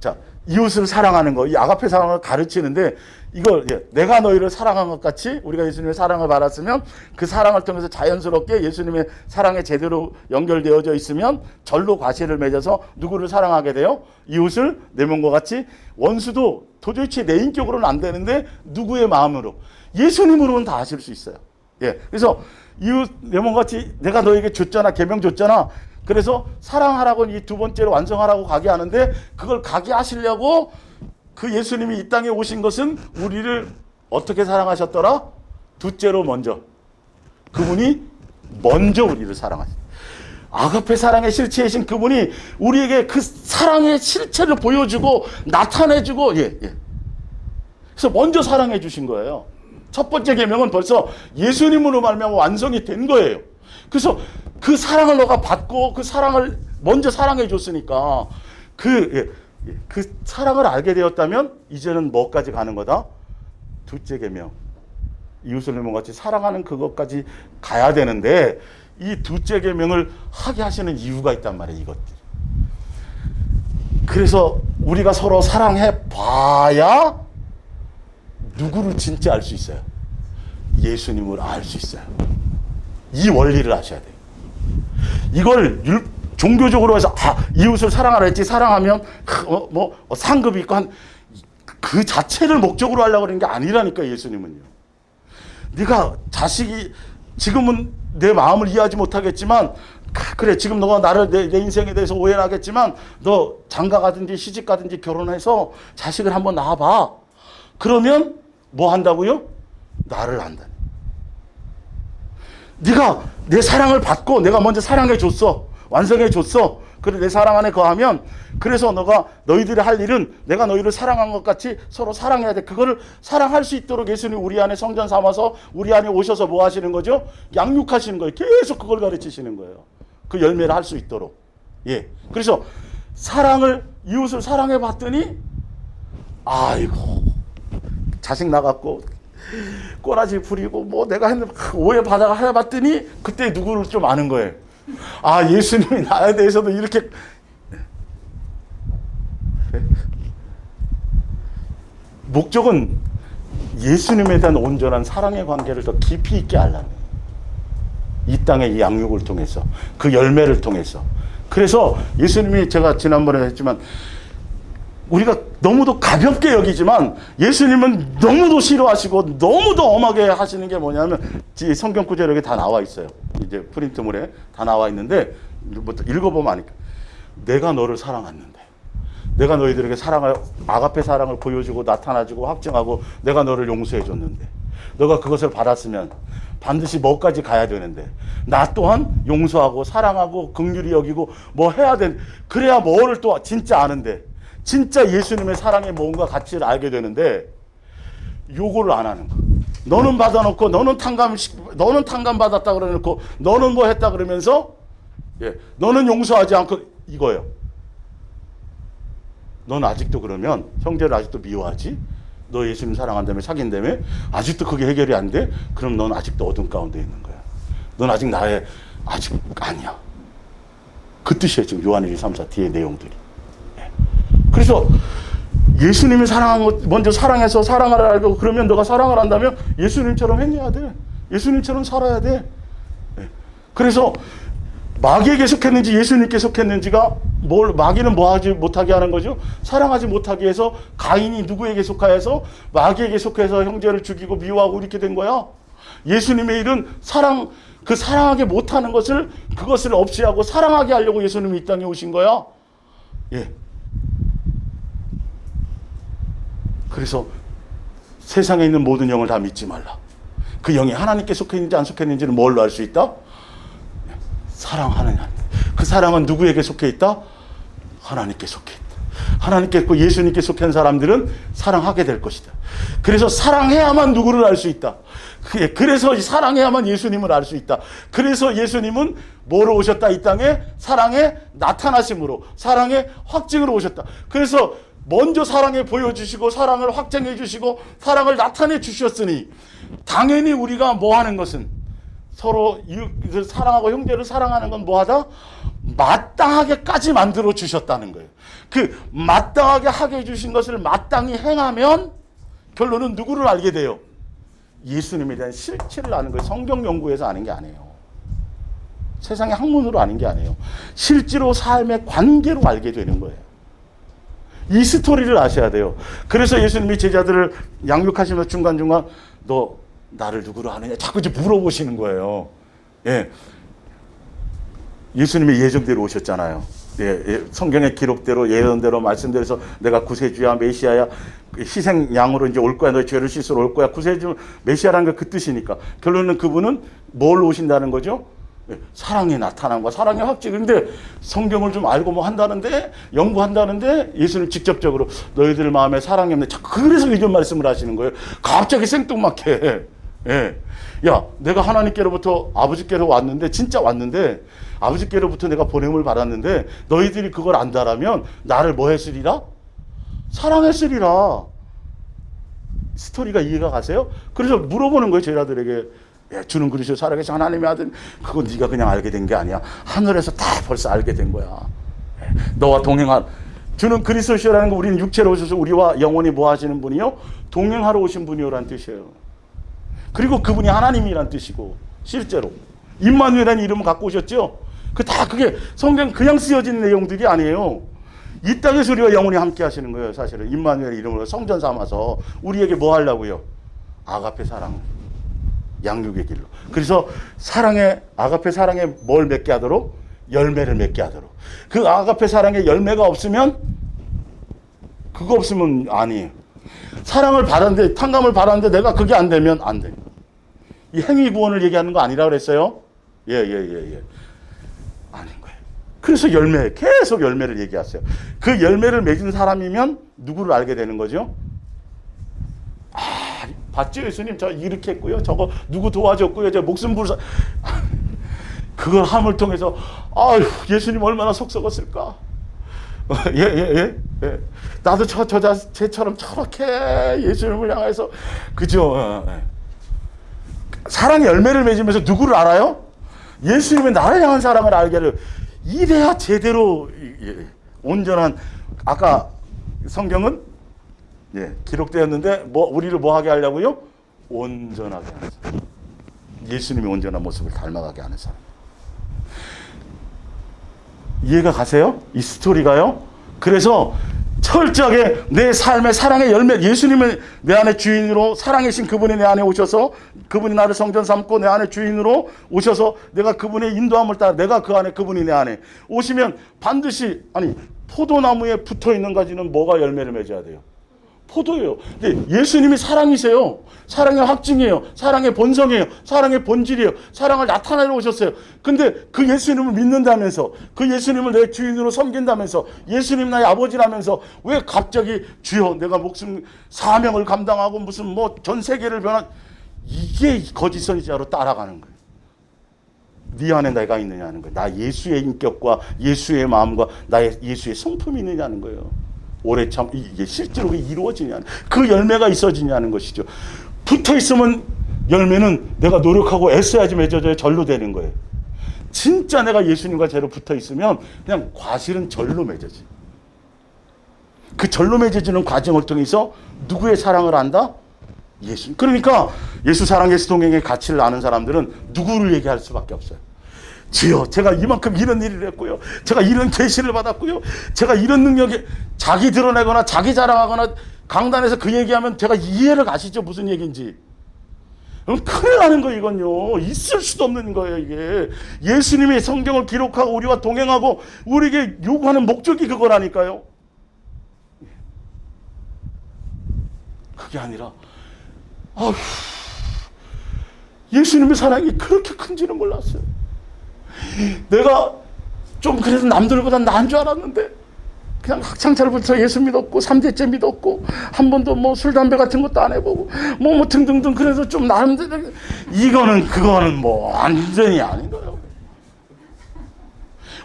자. 이웃을 사랑하는 거, 이 아가페 사랑을 가르치는데 이걸 내가 너희를 사랑한 것 같이 우리가 예수님의 사랑을 받았으면 그 사랑을 통해서 자연스럽게 예수님의 사랑에 제대로 연결되어져 있으면 절로 과실을 맺어서 누구를 사랑하게 돼요? 이웃을 내 몸과 같이. 원수도 도대체 내 인격으로는 안 되는데 누구의 마음으로? 예수님으로는 다 하실 수 있어요. 예. 그래서 이웃 내 몸과 같이 내가 너에게 줬잖아. 계명 줬잖아. 그래서 사랑하라고 이 두 번째로 완성하라고 가게 하는데 그걸 가게 하시려고 그 예수님이 이 땅에 오신 것은 우리를 어떻게 사랑하셨더라? 둘째로 먼저. 그분이 먼저 우리를 사랑하셨어요. 아가페 사랑의 실체이신 그분이 우리에게 그 사랑의 실체를 보여주고 나타내주고 그래서 먼저 사랑해 주신 거예요. 첫 번째 계명은 벌써 예수님으로 말미암아 완성이 된 거예요. 그래서 그 사랑을 너가 받고 그 사랑을 먼저 사랑해 줬으니까 그 사랑을 알게 되었다면 이제는 뭐까지 가는 거다? 둘째 계명. 이웃을 같이 사랑하는 그것까지 가야 되는데 이 둘째 계명을 하게 하시는 이유가 있단 말이에요. 이것들. 그래서 우리가 서로 사랑해 봐야 누구를 진짜 알 수 있어요? 예수님을 알 수 있어요. 이 원리를 아셔야 돼요. 이걸 종교적으로 해서 이웃을 사랑하라 했지 사랑하면 상급이 있고 그 자체를 목적으로 하려고 그러는 게 아니라니까 예수님은요. 네가 자식이 지금은 내 마음을 이해하지 못하겠지만 그래 지금 너가 나를 내 인생에 대해서 오해를 하겠지만 너 장가 가든지 시집 가든지 결혼해서 자식을 한번 낳아봐. 그러면 뭐 한다고요? 나를 안다. 네가 내 사랑을 받고 내가 먼저 사랑해 줬어. 완성해 줬어. 그래 내 사랑 안에 거하면 그래서 너희들이 할 일은 내가 너희를 사랑한 것 같이 서로 사랑해야 돼. 그거를 사랑할 수 있도록 예수님 우리 안에 성전 삼아서 우리 안에 오셔서 뭐 하시는 거죠? 양육하시는 거예요. 계속 그걸 가르치시는 거예요. 그 열매를 할 수 있도록. 그래서 이웃을 사랑해 봤더니 아이고 자식 나갔고 꼬라지 부리고 뭐 내가 했는데 오해 받아가 해봤더니 그때 누구를 좀 아는 거예요. 예수님이 나에 대해서도 이렇게 목적은 예수님에 대한 온전한 사랑의 관계를 더 깊이 있게 하려는 이 땅의 이 양육을 통해서 그 열매를 통해서. 그래서 예수님이 제가 지난번에 했지만 우리가 너무도 가볍게 여기지만 예수님은 너무도 싫어하시고 너무도 엄하게 하시는 게 뭐냐면 성경 구절 여기 다 나와 있어요. 이제 프린트물에 다 나와 있는데 읽어보면 아니까 내가 너를 사랑했는데 내가 너희들에게 아가페 사랑을 보여주고 나타나주고 확증하고 내가 너를 용서해 줬는데 너가 그것을 받았으면 반드시 뭐까지 가야 되는데 나 또한 용서하고 사랑하고 긍휼히 여기고 뭐 해야 돼. 그래야 뭐를 또 진짜 아는데 진짜 예수님의 사랑의 뭔가 가치를 알게 되는데 요거를 안 하는 거. 너는 받아놓고 너는 탕감 받았다 그래놓고 너는 뭐 했다 그러면서 너는 용서하지 않고 이거예요. 넌 아직도 그러면 형제를 아직도 미워하지? 너 예수님 사랑한다며 사귄다며? 아직도 그게 해결이 안 돼? 그럼 넌 아직도 어둠 가운데 있는 거야. 넌 아직 아직 아니야. 그 뜻이에요. 지금 요한일기 1, 3, 4 뒤에 내용들이. 그래서 예수님이 사랑한 것 먼저 사랑해서 사랑을 알고 그러면 너가 사랑을 한다면 예수님처럼 행해야 돼. 예수님처럼 살아야 돼. 그래서 마귀에게 속했는지 예수님께 속했는지가 마귀는 뭐 하지 못하게 하는 거죠? 사랑하지 못하게 해서 가인이 누구에게 속하여서 마귀에게 속해서 형제를 죽이고 미워하고 이렇게 된 거야. 예수님의 일은 사랑하게 못하는 그것을 없이 하고 사랑하게 하려고 예수님이 이 땅에 오신 거야. 그래서 세상에 있는 모든 영을 다 믿지 말라. 그 영이 하나님께 속했는지 안 속했는지는 뭘로 알 수 있다? 사랑하느냐. 그 사랑은 누구에게 속해 있다? 하나님께 속해 있다. 하나님께 있고 예수님께 속한 사람들은 사랑하게 될 것이다. 그래서 사랑해야만 누구를 알 수 있다. 그래서 사랑해야만 예수님을 알 수 있다. 그래서 예수님은 뭐로 오셨다? 이 땅에 사랑의 나타나심으로 사랑의 확증으로 오셨다. 그래서 먼저 사랑해 보여주시고 사랑을 확증해 주시고 사랑을 나타내 주셨으니 당연히 우리가 뭐 하는 것은 서로 이웃을 사랑하고 형제를 사랑하는 건 뭐하다? 마땅하게까지 만들어 주셨다는 거예요. 그 마땅하게 하게 해주신 것을 마땅히 행하면 결론은 누구를 알게 돼요? 예수님에 대한 실체를 아는 거예요. 성경 연구에서 아는 게 아니에요. 세상의 학문으로 아는 게 아니에요. 실제로 삶의 관계로 알게 되는 거예요. 이 스토리를 아셔야 돼요. 그래서 예수님이 제자들을 양육하시면서 중간중간 너 나를 누구로 아느냐 자꾸 이제 물어보시는 거예요. 예수님이 예정대로 오셨잖아요. 성경의 기록대로 예언대로 말씀대로 내가 구세주야 메시아야 희생양으로 이제 올 거야. 너의 죄를 씻으러 올 거야. 구세주 메시아라는 게 그 뜻이니까. 결론은 그분은 뭘 오신다는 거죠? 사랑이 나타난 거야. 사랑의 확증. 근데 성경을 좀 알고 뭐 한다는데 연구한다는데 예수님 직접적으로 너희들 마음에 사랑이 없네. 그래서 이런 말씀을 하시는 거예요. 갑자기 생뚱맞게. 야, 내가 하나님께로부터 아버지께로 왔는데 진짜 왔는데 아버지께로부터 내가 보냄을 받았는데 너희들이 그걸 안다라면 나를 뭐 했으리라? 사랑했으리라. 스토리가 이해가 가세요? 그래서 물어보는 거예요. 제자들에게. 주는 그리스도 살아계신 하나님의 아들, 그건 네가 그냥 알게 된 게 아니야. 하늘에서 다 벌써 알게 된 거야. 너와 동행할 주는 그리스도시라는 거 우리는 육체로 오셔서 우리와 영원히 뭐 하시는 분이요? 동행하러 오신 분이요라는 뜻이에요. 그리고 그분이 하나님이란 뜻이고 실제로 임마누엘이라는 이름을 갖고 오셨죠. 그게 성경 그냥 쓰여진 내용들이 아니에요. 이 땅에서 우리와 영원히 함께 하시는 거예요. 사실은 임마누엘 이름으로 성전 삼아서 우리에게 뭐 하려고요? 아가페 사랑, 양육의 길로. 그래서 사랑의 아가페 사랑에 뭘 맺게 하도록? 열매를 맺게 하도록. 그 아가페 사랑의 열매가 없으면 그거 없으면 아니에요. 사랑을 받았는데 탕감을 받았는데 내가 그게 안 되면 안 돼. 이 행위 구원을 얘기하는 거 아니라 그랬어요? 예. 아닌 거예요. 그래서 계속 열매를 얘기하세요. 그 열매를 맺은 사람이면 누구를 알게 되는 거죠? 봤죠? 예수님 저 이렇게 했고요. 저거 누구 도와줬고요. 저 목숨 불사 그걸 함을 통해서 아유 예수님 얼마나 속 썩었을까. 예. 나도 쟤처럼 저렇게 예수님을 향해서 그죠? 사랑의 열매를 맺으면서 누구를 알아요? 예수님의 나를 향한 사랑을 알게를. 이래야 제대로 온전한 아까 성경은 기록되었는데 우리를 뭐 하게 하려고요? 온전하게 하는 사람. 예수님의 온전한 모습을 닮아가게 하는 사람. 이해가 가세요? 이 스토리가요. 그래서 철저하게 내 삶의 사랑의 열매, 예수님을 내 안에 주인으로 사랑이신 그분이 내 안에 오셔서 그분이 나를 성전 삼고 내 안에 주인으로 오셔서 내가 그분의 인도함을 따라 내가 그 안에 그분이 내 안에 오시면 반드시 포도나무에 붙어있는 가지는 뭐가 열매를 맺어야 돼요? 포도예요. 근데 예수님이 사랑이세요. 사랑의 확증이에요. 사랑의 본성이에요. 사랑의 본질이에요. 사랑을 나타내러 오셨어요. 근데 그 예수님을 믿는다면서 그 예수님을 내 주인으로 섬긴다면서 예수님 나의 아버지라면서 왜 갑자기 주여 내가 목숨 사명을 감당하고 무슨 뭐 전 세계를 이게 거짓 선지자로 따라가는 거예요. 네 안에 내가 있느냐는 거예요. 나 예수의 인격과 예수의 마음과 나의 예수의 성품이 있느냐는 거예요. 오래 참 이게 실제로 이루어지냐는 그 열매가 있어지냐는 것이죠. 붙어 있으면 열매는 내가 노력하고 애써야지 맺어져야 절로 되는 거예요. 진짜 내가 예수님과 제로 붙어 있으면 그냥 과실은 절로 맺어지. 그 절로 맺어지는 과정을 통해서 누구의 사랑을 안다? 예수. 그러니까 예수 사랑 예수 동행의 가치를 아는 사람들은 누구를 얘기할 수밖에 없어요. 주여 제가 이만큼 이런 일을 했고요. 제가 이런 계시를 받았고요. 제가 이런 능력에 자기 드러내거나 자기 자랑하거나 강단에서 그 얘기하면 제가 이해를 가시죠. 무슨 얘기인지. 큰일 나는 거 이건요. 있을 수도 없는 거예요. 이게 예수님이 성경을 기록하고 우리와 동행하고 우리에게 요구하는 목적이 그거라니까요. 그게 아니라 예수님의 사랑이 그렇게 큰지는 몰랐어요. 내가 좀 그래도 남들보다 나은 줄 알았는데 그냥 학창철부터 예수 믿었고 3대째 믿었고 한 번도 뭐 술 담배 같은 것도 안 해보고 뭐 등등등 그래서 좀 나름대로 그거는 뭐 완전히 아닌 거예요.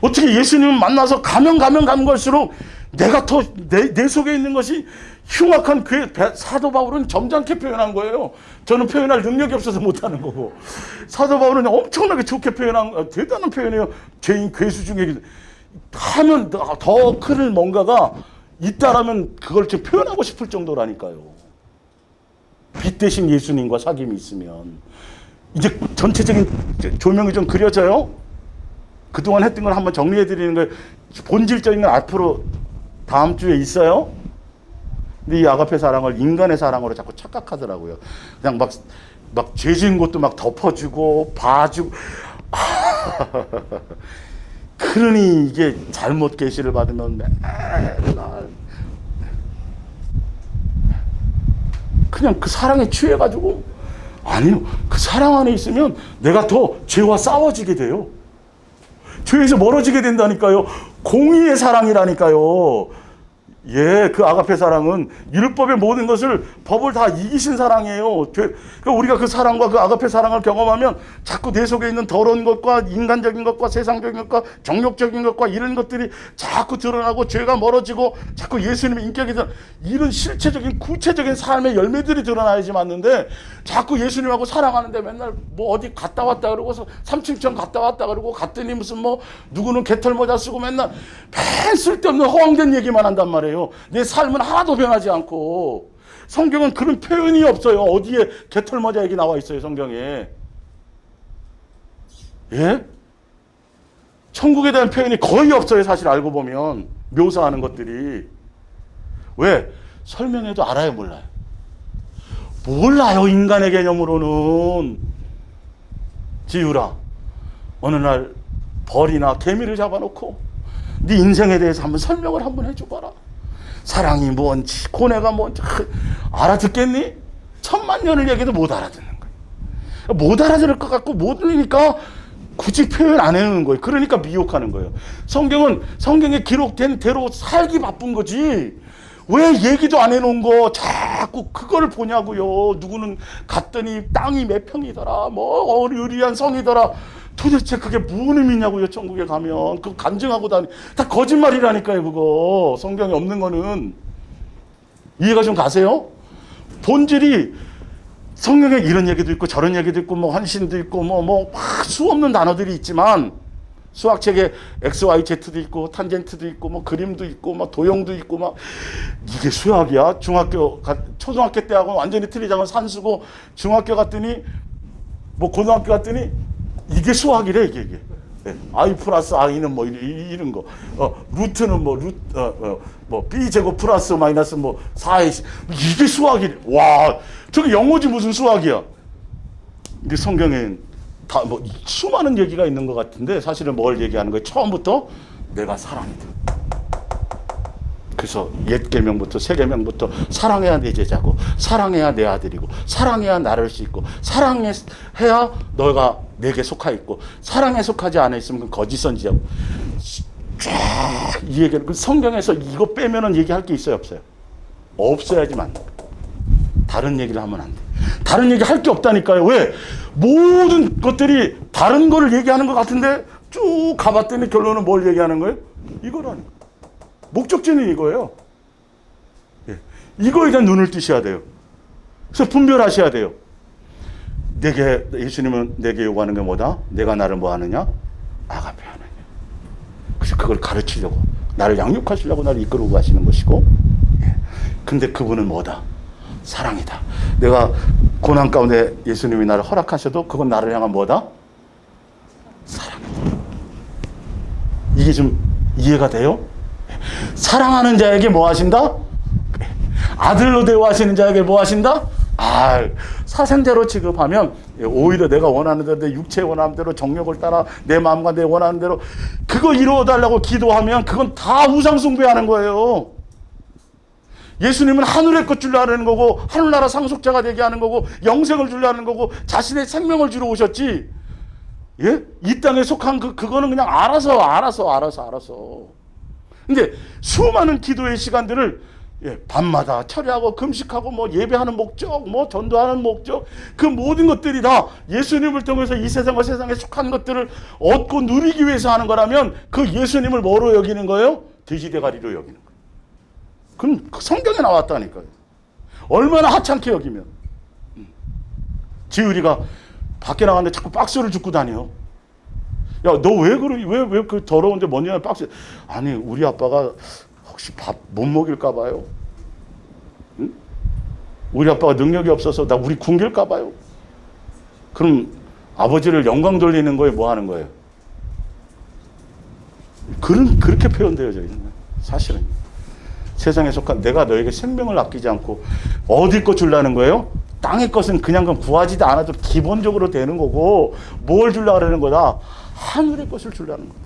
어떻게 예수님을 만나서 가면 갈수록 내가 더 내 속에 있는 것이 흉악한 그 사도 바울은 점잖게 표현한 거예요. 저는 표현할 능력이 없어서 못하는 거고 사도 바울은 엄청나게 좋게 표현한 대단한 표현이에요. 죄인 괴수 중에 하면 더 큰 뭔가가 있다라면 그걸 좀 표현하고 싶을 정도라니까요. 빛 대신 예수님과 사귐이 있으면 이제 전체적인 조명이 좀 그려져요. 그동안 했던 걸 한번 정리해 드리는 거예요. 본질적인 건 앞으로 다음 주에 있어요. 근데 이 아가페 사랑을 인간의 사랑으로 자꾸 착각하더라고요. 그냥 막 죄진 것도 막 덮어주고 봐주고 그러니 이게 잘못 계시를 받으면 맨날 그냥 그 사랑에 취해가지고, 아니요, 그 사랑 안에 있으면 내가 더 죄와 싸워지게 돼요. 죄에서 멀어지게 된다니까요. 공의의 사랑이라니까요. 예, 그 아가페 사랑은 율법의 모든 것을, 법을 다 이기신 사랑이에요. 그러니까 우리가 그 사랑과 그 아가페 사랑을 경험하면 자꾸 내 속에 있는 더러운 것과 인간적인 것과 세상적인 것과 정욕적인 것과 이런 것들이 자꾸 드러나고 죄가 멀어지고 자꾸 예수님의 인격이 이런 실체적인 구체적인 삶의 열매들이 드러나야지 맞는데, 자꾸 예수님하고 사랑하는데 맨날 뭐 어디 갔다 왔다 그러고 3층천 갔다 왔다 그러고 갔더니 무슨 뭐 누구는 개털 모자 쓰고 맨날 쓸데없는 허황된 얘기만 한단 말이에요. 내 삶은 하나도 변하지 않고. 성경은 그런 표현이 없어요. 어디에 개털 모자 얘기 나와 있어요, 성경에. 예? 천국에 대한 표현이 거의 없어요, 사실 알고 보면. 묘사하는 것들이. 왜? 설명해도 알아요, 몰라요? 몰라요, 인간의 개념으로는. 지유라, 어느 날 벌이나 개미를 잡아놓고 네 인생에 대해서 한번 설명을 한번 해줘봐라. 사랑이 뭔지, 고뇌가 뭔지 알아듣겠니? 10,000년을 얘기해도 못 알아듣는 거예요. 못 알아들을 것 같고 못 들으니까 굳이 표현 안 해놓는 거예요. 그러니까 미혹하는 거예요. 성경은 성경에 기록된 대로 살기 바쁜 거지. 왜 얘기도 안 해놓은 거 자꾸 그걸 보냐고요. 누구는 갔더니 땅이 몇 평이더라, 뭐 의리한 성이더라. 도대체 그게 무슨 의미냐고요. 천국에 가면 그거 간증하고 다 거짓말이라니까요. 그거 성경에 없는 거는. 이해가 좀 가세요? 본질이 성경에 이런 얘기도 있고 저런 얘기도 있고 뭐 환신도 있고 뭐 수 없는 단어들이 있지만, 수학책에 XYZ도 있고 탄젠트도 있고 뭐 그림도 있고 막 도형도 있고 막, 이게 수학이야? 초등학교 때하고는 완전히 틀리자면 산수고, 중학교 갔더니 뭐 고등학교 갔더니 이게 수학이래. 이게 네. I 플러스 I는 뭐 이런 거, 루트는 뭐 B 제곱 플러스 마이너스 뭐 4의 이게 수학이래. 와, 저게 영어지 무슨 수학이야? 근데 성경엔 다 뭐 수많은 얘기가 있는 것 같은데, 사실은 뭘 얘기하는 거예요? 처음부터 내가 사랑이다. 그래서 옛 계명부터 새 계명부터 사랑해야 내 제자고, 사랑해야 내 아들이고, 사랑해야 나를 씻고, 사랑해야 너가 내게 속하 있고, 사랑에 속하지 않아 있으면 그건 거짓 선지자고. 쫙 이 얘기를, 그 성경에서 이거 빼면은 얘기할 게 있어요, 없어요? 없어야지만. 다른 얘기를 하면 안 돼. 다른 얘기 할 게 없다니까요. 왜? 모든 것들이 다른 거를 얘기하는 것 같은데 쭉 가봤더니 결론은 뭘 얘기하는 거예요? 이거라는 거예요. 목적지는 이거예요. 예. 이거에 대한 눈을 뜨셔야 돼요. 그래서 분별하셔야 돼요. 예수님은 내게 요구하는 게 뭐다? 내가 나를 뭐 하느냐? 아가페 하느냐. 그래서 그걸 가르치려고, 나를 양육하시려고 나를 이끌고 가시는 것이고, 예. 근데 그분은 뭐다? 사랑이다. 내가 고난 가운데 예수님이 나를 허락하셔도 그건 나를 향한 뭐다? 사랑이다. 이게 좀 이해가 돼요? 사랑하는 자에게 뭐 하신다? 아들로 대우하시는 자에게 뭐 하신다? 사생대로 취급하면 오히려 내가 원하는 대로, 내 육체의 원하는 대로, 정욕을 따라 내 마음과 내 원하는 대로 그거 이루어달라고 기도하면 그건 다 우상숭배하는 거예요. 예수님은 하늘의 것 주려는 거고, 하늘나라 상속자가 되게 하는 거고, 영생을 주려는 거고, 자신의 생명을 주러 오셨지. 예? 이 땅에 속한 그거는 그냥 알아서. 근데 수많은 기도의 시간들을 밤마다 철야하고 금식하고 뭐 예배하는 목적, 뭐 전도하는 목적, 그 모든 것들이 다 예수님을 통해서 이 세상과 세상에 속한 것들을 얻고 누리기 위해서 하는 거라면, 그 예수님을 뭐로 여기는 거예요? 돼지대가리로 여기는 거예요. 그럼 성경에 나왔다니까요. 얼마나 하찮게 여기면. 지율이가 밖에 나갔는데 자꾸 박스를 줍고 다녀. 야, 너 왜 왜 그 더러운데 먼지나 박스? 아니, 우리 아빠가 혹시 밥 못 먹일까 봐요. 응? 우리 아빠가 능력이 없어서 우리 굶길까 봐요. 그럼 아버지를 영광 돌리는 거에 뭐 하는 거예요? 그렇게 표현돼요, 저희는. 사실은. 세상에 속한, 내가 너에게 생명을 아끼지 않고 어디 것 주려는 거예요? 땅의 것은 그냥 구하지도 않아도 기본적으로 되는 거고, 뭘 주려고 그러는 거다? 하늘의 것을 주려는 거다.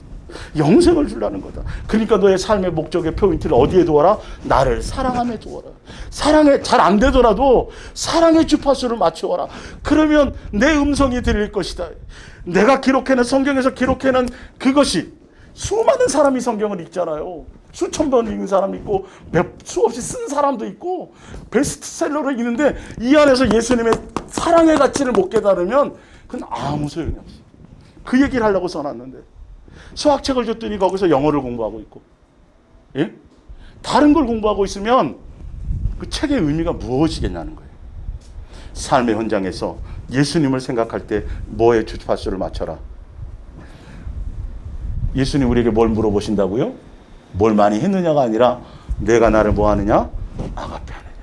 영생을 주려는 거다. 그러니까 너의 삶의 목적의 포인트를 어디에 두어라? 나를 사랑함에 두어라. 사랑에 잘 안 되더라도 사랑의 주파수를 맞추어라. 그러면 내 음성이 들릴 것이다. 내가 기록해낸 성경에서 기록해낸 그것이 수많은 사람이 성경을 읽잖아요. 수천 번 읽은 사람이 있고 수없이 쓴 사람도 있고 베스트셀러로 읽는데 이 안에서 예수님의 사랑의 가치를 못 깨달으면 그건 아무 소용이 없어. 그 얘기를 하려고 써놨는데 수학책을 줬더니 거기서 영어를 공부하고 있고, 예? 다른 걸 공부하고 있으면 그 책의 의미가 무엇이겠냐는 거예요. 삶의 현장에서 예수님을 생각할 때 뭐에 주파수를 맞춰라. 예수님 우리에게 뭘 물어보신다고요? 뭘 많이 했느냐가 아니라 내가 나를 뭐 하느냐? 아가페 하느냐.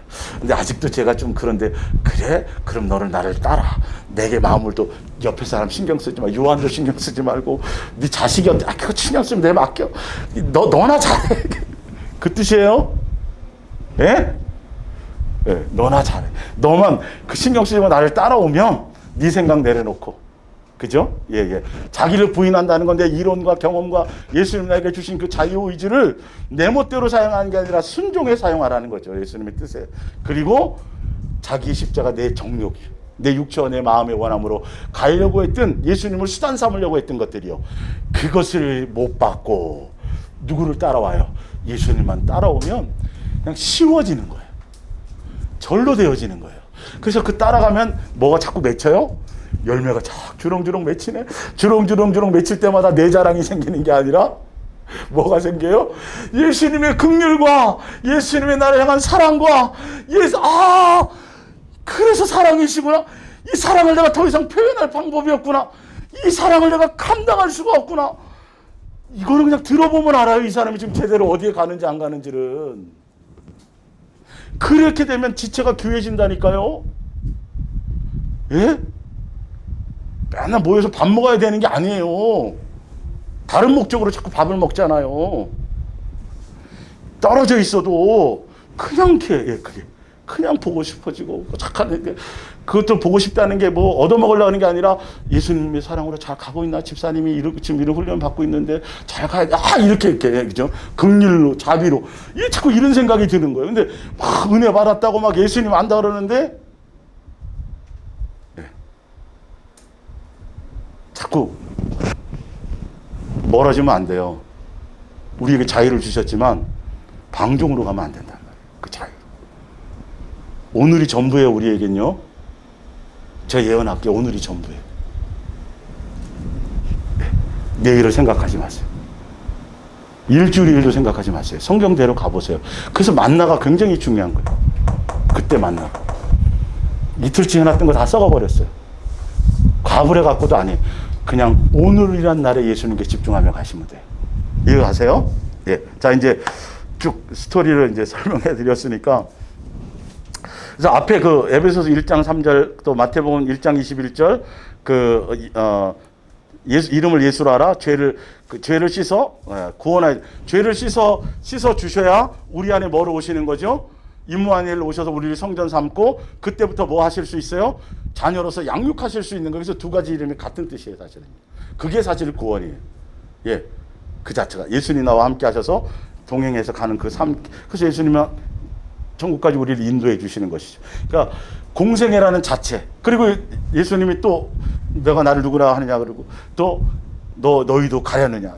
근데 아직도 제가 좀 그런데 그래? 그럼 너는 나를 따라. 내게 마음을 또 옆에 사람 신경 쓰지 마. 요한도 신경 쓰지 말고 네 자식이었대. 그거 신경 쓰면 내 맡겨. 너나 잘해. 그 뜻이에요? 예? 예, 너나 잘해. 너만 그 신경 쓰지 마. 나를 따라오면 네 생각 내려놓고. 그죠? 예, 예. 자기를 부인한다는 건데 이론과 경험과 예수님 나에게 주신 그 자유의지를 내 멋대로 사용하는 게 아니라 순종에 사용하라는 거죠. 예수님의 뜻에. 그리고 자기 십자가 내 정욕, 내 육체와 내 마음의 원함으로 가려고 했던 예수님을 수단 삼으려고 했던 것들이요. 그것을 못 받고 누구를 따라와요? 예수님만 따라오면 그냥 쉬워지는 거예요. 절로 되어지는 거예요. 그래서 그 따라가면 뭐가 자꾸 맺혀요? 열매가 쫙 주렁주렁 맺히네. 주렁주렁 맺힐 때마다 내 자랑이 생기는 게 아니라 뭐가 생겨요? 예수님의 긍휼과 예수님의 나를 향한 사랑과 그래서 사랑이시구나. 이 사랑을 내가 더 이상 표현할 방법이 없구나. 이 사랑을 내가 감당할 수가 없구나. 이거는 그냥 들어보면 알아요. 이 사람이 지금 제대로 어디에 가는지 안 가는지는. 그렇게 되면 지체가 귀해진다니까요. 예? 맨날 모여서 밥 먹어야 되는 게 아니에요. 다른 목적으로 자꾸 밥을 먹잖아요. 떨어져 있어도 그냥 그게 그냥 보고 싶어지고 착한 그것도 보고 싶다는 게 뭐 얻어먹으려고 하는 게 아니라 예수님의 사랑으로 잘 가고 있나? 집사님이 지금 이런 훈련 받고 있는데 잘 가야 돼. 이렇게 그죠? 긍휼로 자비로 자꾸 이런 생각이 드는 거예요. 근데 막 은혜 받았다고 막 예수님 안다 그러는데 자꾸 멀어지면 안 돼요. 우리에게 자유를 주셨지만 방종으로 가면 안 된단 말이에요. 그 자유. 오늘이 전부예요. 우리에겐요. 제가 예언할게요. 오늘이 전부예요. 내일을 생각하지 마세요. 일주일 일도 생각하지 마세요. 성경대로 가보세요. 그래서 만나가 굉장히 중요한 거예요. 그때 만나. 이틀째 해놨던 거 다 썩어버렸어요. 과불해 갖고도 아니에요. 그냥 오늘이란 날에 예수님께 집중하며 가시면 돼요. 이해가세요? 예. 자, 이제 쭉 스토리를 이제 설명해 드렸으니까. 그래서 앞에 그 에베소서 1장 3절 또 마태복음 1장 21절 이름을 예수로 알아. 죄를 씻어 구원하여 죄를 씻어 주셔야 우리 안에 뭐로 오시는 거죠? 임마누엘 오셔서 우리를 성전 삼고 그때부터 뭐 하실 수 있어요? 자녀로서 양육하실 수 있는 거. 그래서 두 가지 이름이 같은 뜻이에요, 사실은. 그게 사실 구원이에요. 예, 그 자체가 예수님 나와 함께 하셔서 동행해서 가는 그 삶. 그래서 예수님은 천국까지 우리를 인도해 주시는 것이죠. 그러니까 공생애라는 자체. 그리고 예수님이 또 너가 나를 누구라 하느냐 그러고 또 너희도 가려느냐.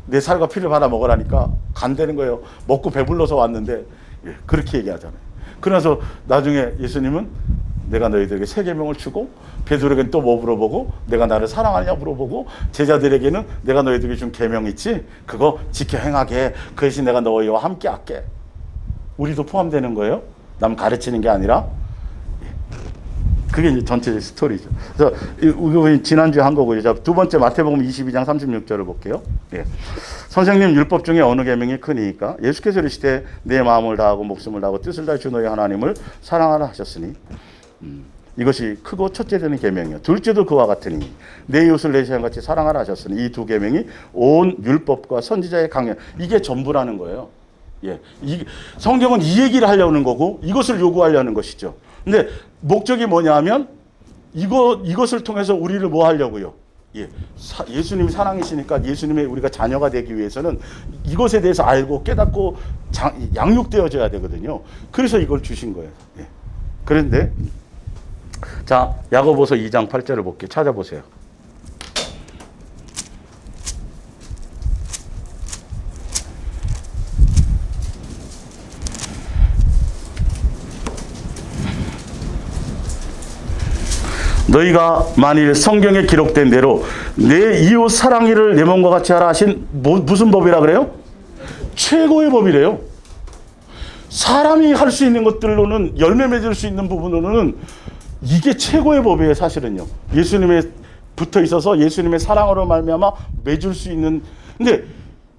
내 살과 피를 받아 먹으라니까 간다는 거예요. 먹고 배불러서 왔는데 그렇게 얘기하잖아요. 그래서 나중에 예수님은 내가 너희들에게 세 계명을 주고 베드로에게는 또 뭐 물어보고 내가 나를 사랑하느냐 물어보고 제자들에게는 내가 너희들에게 준 계명 있지? 그거 지켜 행하게. 그 대신 내가 너희와 함께 할게. 우리도 포함되는 거예요. 남 가르치는 게 아니라. 그게 이제 전체 스토리죠. 그래서 이거 지난주에 한 거고요. 자, 두 번째 마태복음 22장 36절을 볼게요. 예. 선생님 율법 중에 어느 계명이 크니까 예수께서 이르시되 내 마음을 다하고 목숨을 다하고 뜻을 다해 주 너희 하나님을 사랑하라 하셨으니 이것이 크고 첫째 되는 계명이요. 둘째도 그와 같으니 내 이웃을 내 자신같이 사랑하라 하셨으니 이 두 계명이 온 율법과 선지자의 강령. 이게 전부라는 거예요. 예. 성경은 이 얘기를 하려는 거고 이것을 요구하려는 것이죠. 근데 목적이 뭐냐 하면 이것을 통해서 우리를 뭐 하려고요? 예, 예수님이 사랑이시니까 예수님의 우리가 자녀가 되기 위해서는 이것에 대해서 알고 깨닫고 양육되어져야 되거든요. 그래서 이걸 주신 거예요. 예. 그런데 자, 야고보서 2장 8절을 볼게요. 찾아보세요. 너희가 만일 성경에 기록된 대로 내 이웃 사랑이를 내 몸과 같이 하라 하신 무슨 법이라 그래요? 최고의 법이래요. 사람이 할 수 있는 것들로는 열매 맺을 수 있는 부분으로는 이게 최고의 법이에요. 사실은요. 예수님에 붙어 있어서 예수님의 사랑으로 말미암아 맺을 수 있는. 근데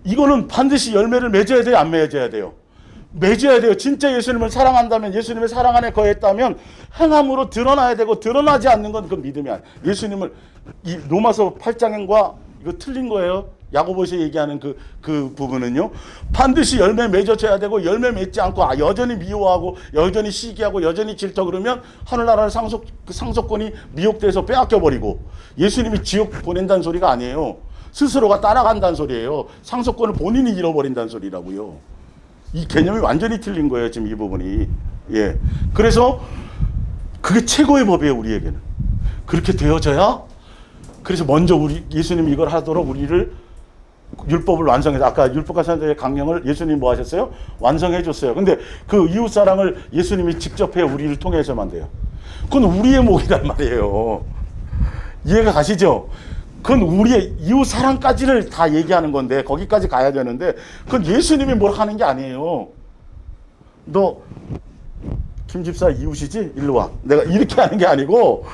이거는 반드시 열매를 맺어야 돼요? 안 맺어야 돼요? 맺어야 돼요. 진짜 예수님을 사랑한다면, 예수님의 사랑 안에 거했다면 행함으로 드러나야 되고, 드러나지 않는 건 그 믿음이 아니에요. 예수님을 이 로마서 8장과 이거 틀린 거예요. 야고보서 얘기하는 그 부분은요. 반드시 열매 맺어져야 되고, 열매 맺지 않고 여전히 미워하고 여전히 시기하고 여전히 질투 그러면 하늘나라를 상속권이 미혹돼서 빼앗겨 버리고, 예수님이 지옥 보낸다는 소리가 아니에요. 스스로가 따라간다는 소리예요. 상속권을 본인이 잃어버린다는 소리라고요. 이 개념이 완전히 틀린 거예요. 지금 이 부분이. 예. 그래서 그게 최고의 법이에요. 우리에게는. 그렇게 되어져야. 그래서 먼저 예수님이 이걸 하도록 우리를 율법을 완성해서, 아까 율법과 선지자의 강령을 예수님이 뭐 하셨어요? 완성해 줬어요. 근데 그 이웃 사랑을 예수님이 직접 해 우리를 통해서만 돼요. 그건 우리의 목이란 말이에요. 이해가 가시죠? 그건 우리의 이웃 사랑까지를 다 얘기하는 건데, 거기까지 가야 되는데, 그건 예수님이 뭘 하는 게 아니에요. 너 김 집사 이웃이지? 일로 와. 내가 이렇게 하는 게 아니고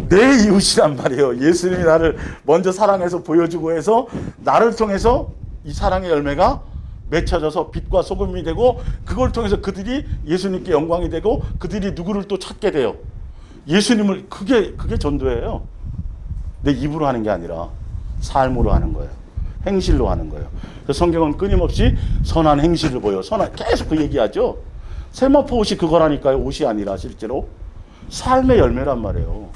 내 이웃이란 말이에요. 예수님이 나를 먼저 사랑해서 보여주고 해서 나를 통해서 이 사랑의 열매가 맺혀져서 빛과 소금이 되고, 그걸 통해서 그들이 예수님께 영광이 되고 그들이 누구를 또 찾게 돼요. 예수님을. 그게 전도예요. 내 입으로 하는 게 아니라 삶으로 하는 거예요. 행실로 하는 거예요. 그래서 성경은 끊임없이 선한 행실을 보여. 계속 그 얘기하죠. 세마포 옷이 그거라니까요. 옷이 아니라 실제로 삶의 열매란 말이에요.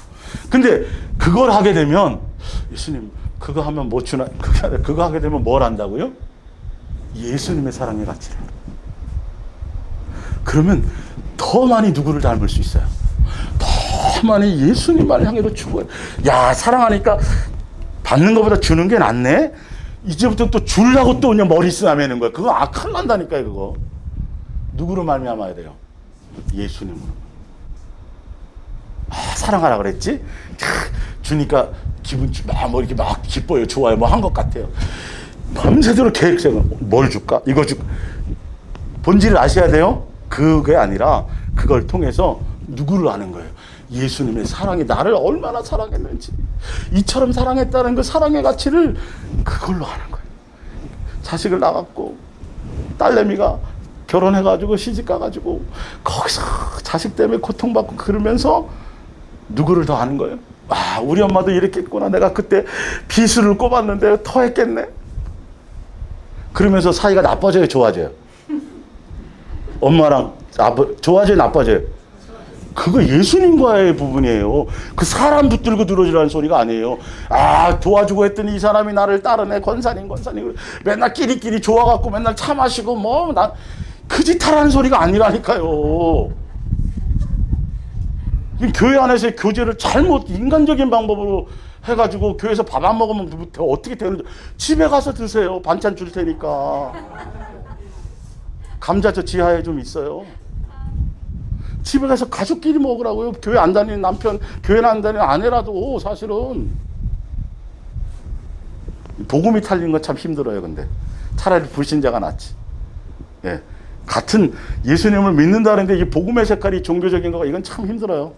근데 그걸 하게 되면, 예수님 그거 하면 뭐 주나? 그거 하게 되면 뭘 한다고요? 예수님의 사랑의 가치를. 그러면 더 많이 누구를 닮을 수 있어요? 더 많이 예수님만을 향해서 죽어요. 야, 사랑하니까 받는 것보다 주는 게 낫네? 이제부터 또 주려고 또 그냥 머리 쓰나매는 거야. 그거 큰일 난다니까요. 그거 누구로 말미암아야 돼요? 예수님으로. 사랑하라 그랬지? 주니까 기분 뭐 이렇게 막 기뻐요. 좋아요. 뭐 한 것 같아요. 밤새도록 계획생을 뭘 줄까? 이거 줄까? 본질을 아셔야 돼요. 그게 아니라 그걸 통해서 누구를 아는 거예요? 예수님의 사랑이 나를 얼마나 사랑했는지, 이처럼 사랑했다는 그 사랑의 가치를 그걸로 아는 거예요. 자식을 낳았고 딸내미가 결혼해가지고 시집가가지고 거기서 자식 때문에 고통받고 그러면서 누구를 더 아는 거예요? 우리 엄마도 이렇게 했구나. 내가 그때 비수를 꼽았는데 더 했겠네. 그러면서 사이가 나빠져요? 좋아져요? 엄마랑 좋아져요? 나빠져요? 그거 예수님과의 부분이에요. 그 사람 붙들고 들어주라는 소리가 아니에요. 도와주고 했더니 이 사람이 나를 따르네. 권사님 맨날 끼리끼리 좋아갖고 맨날 차 마시고 뭐 난 그 짓 하라는 소리가 아니라니까요. 교회 안에서의 교제를 잘못 인간적인 방법으로 해가지고 교회에서 밥 안 먹으면 어떻게 되는지, 집에 가서 드세요. 반찬 줄 테니까. 감자 저 지하에 좀 있어요. 집에 가서 가족끼리 먹으라고요. 교회 안 다니는 남편, 교회 안 다니는 아내라도. 사실은 복음이 탈린 거 참 힘들어요. 근데 차라리 불신자가 낫지. 예. 같은 예수님을 믿는다는 게 이 복음의 색깔이 종교적인 거가, 이건 참 힘들어요.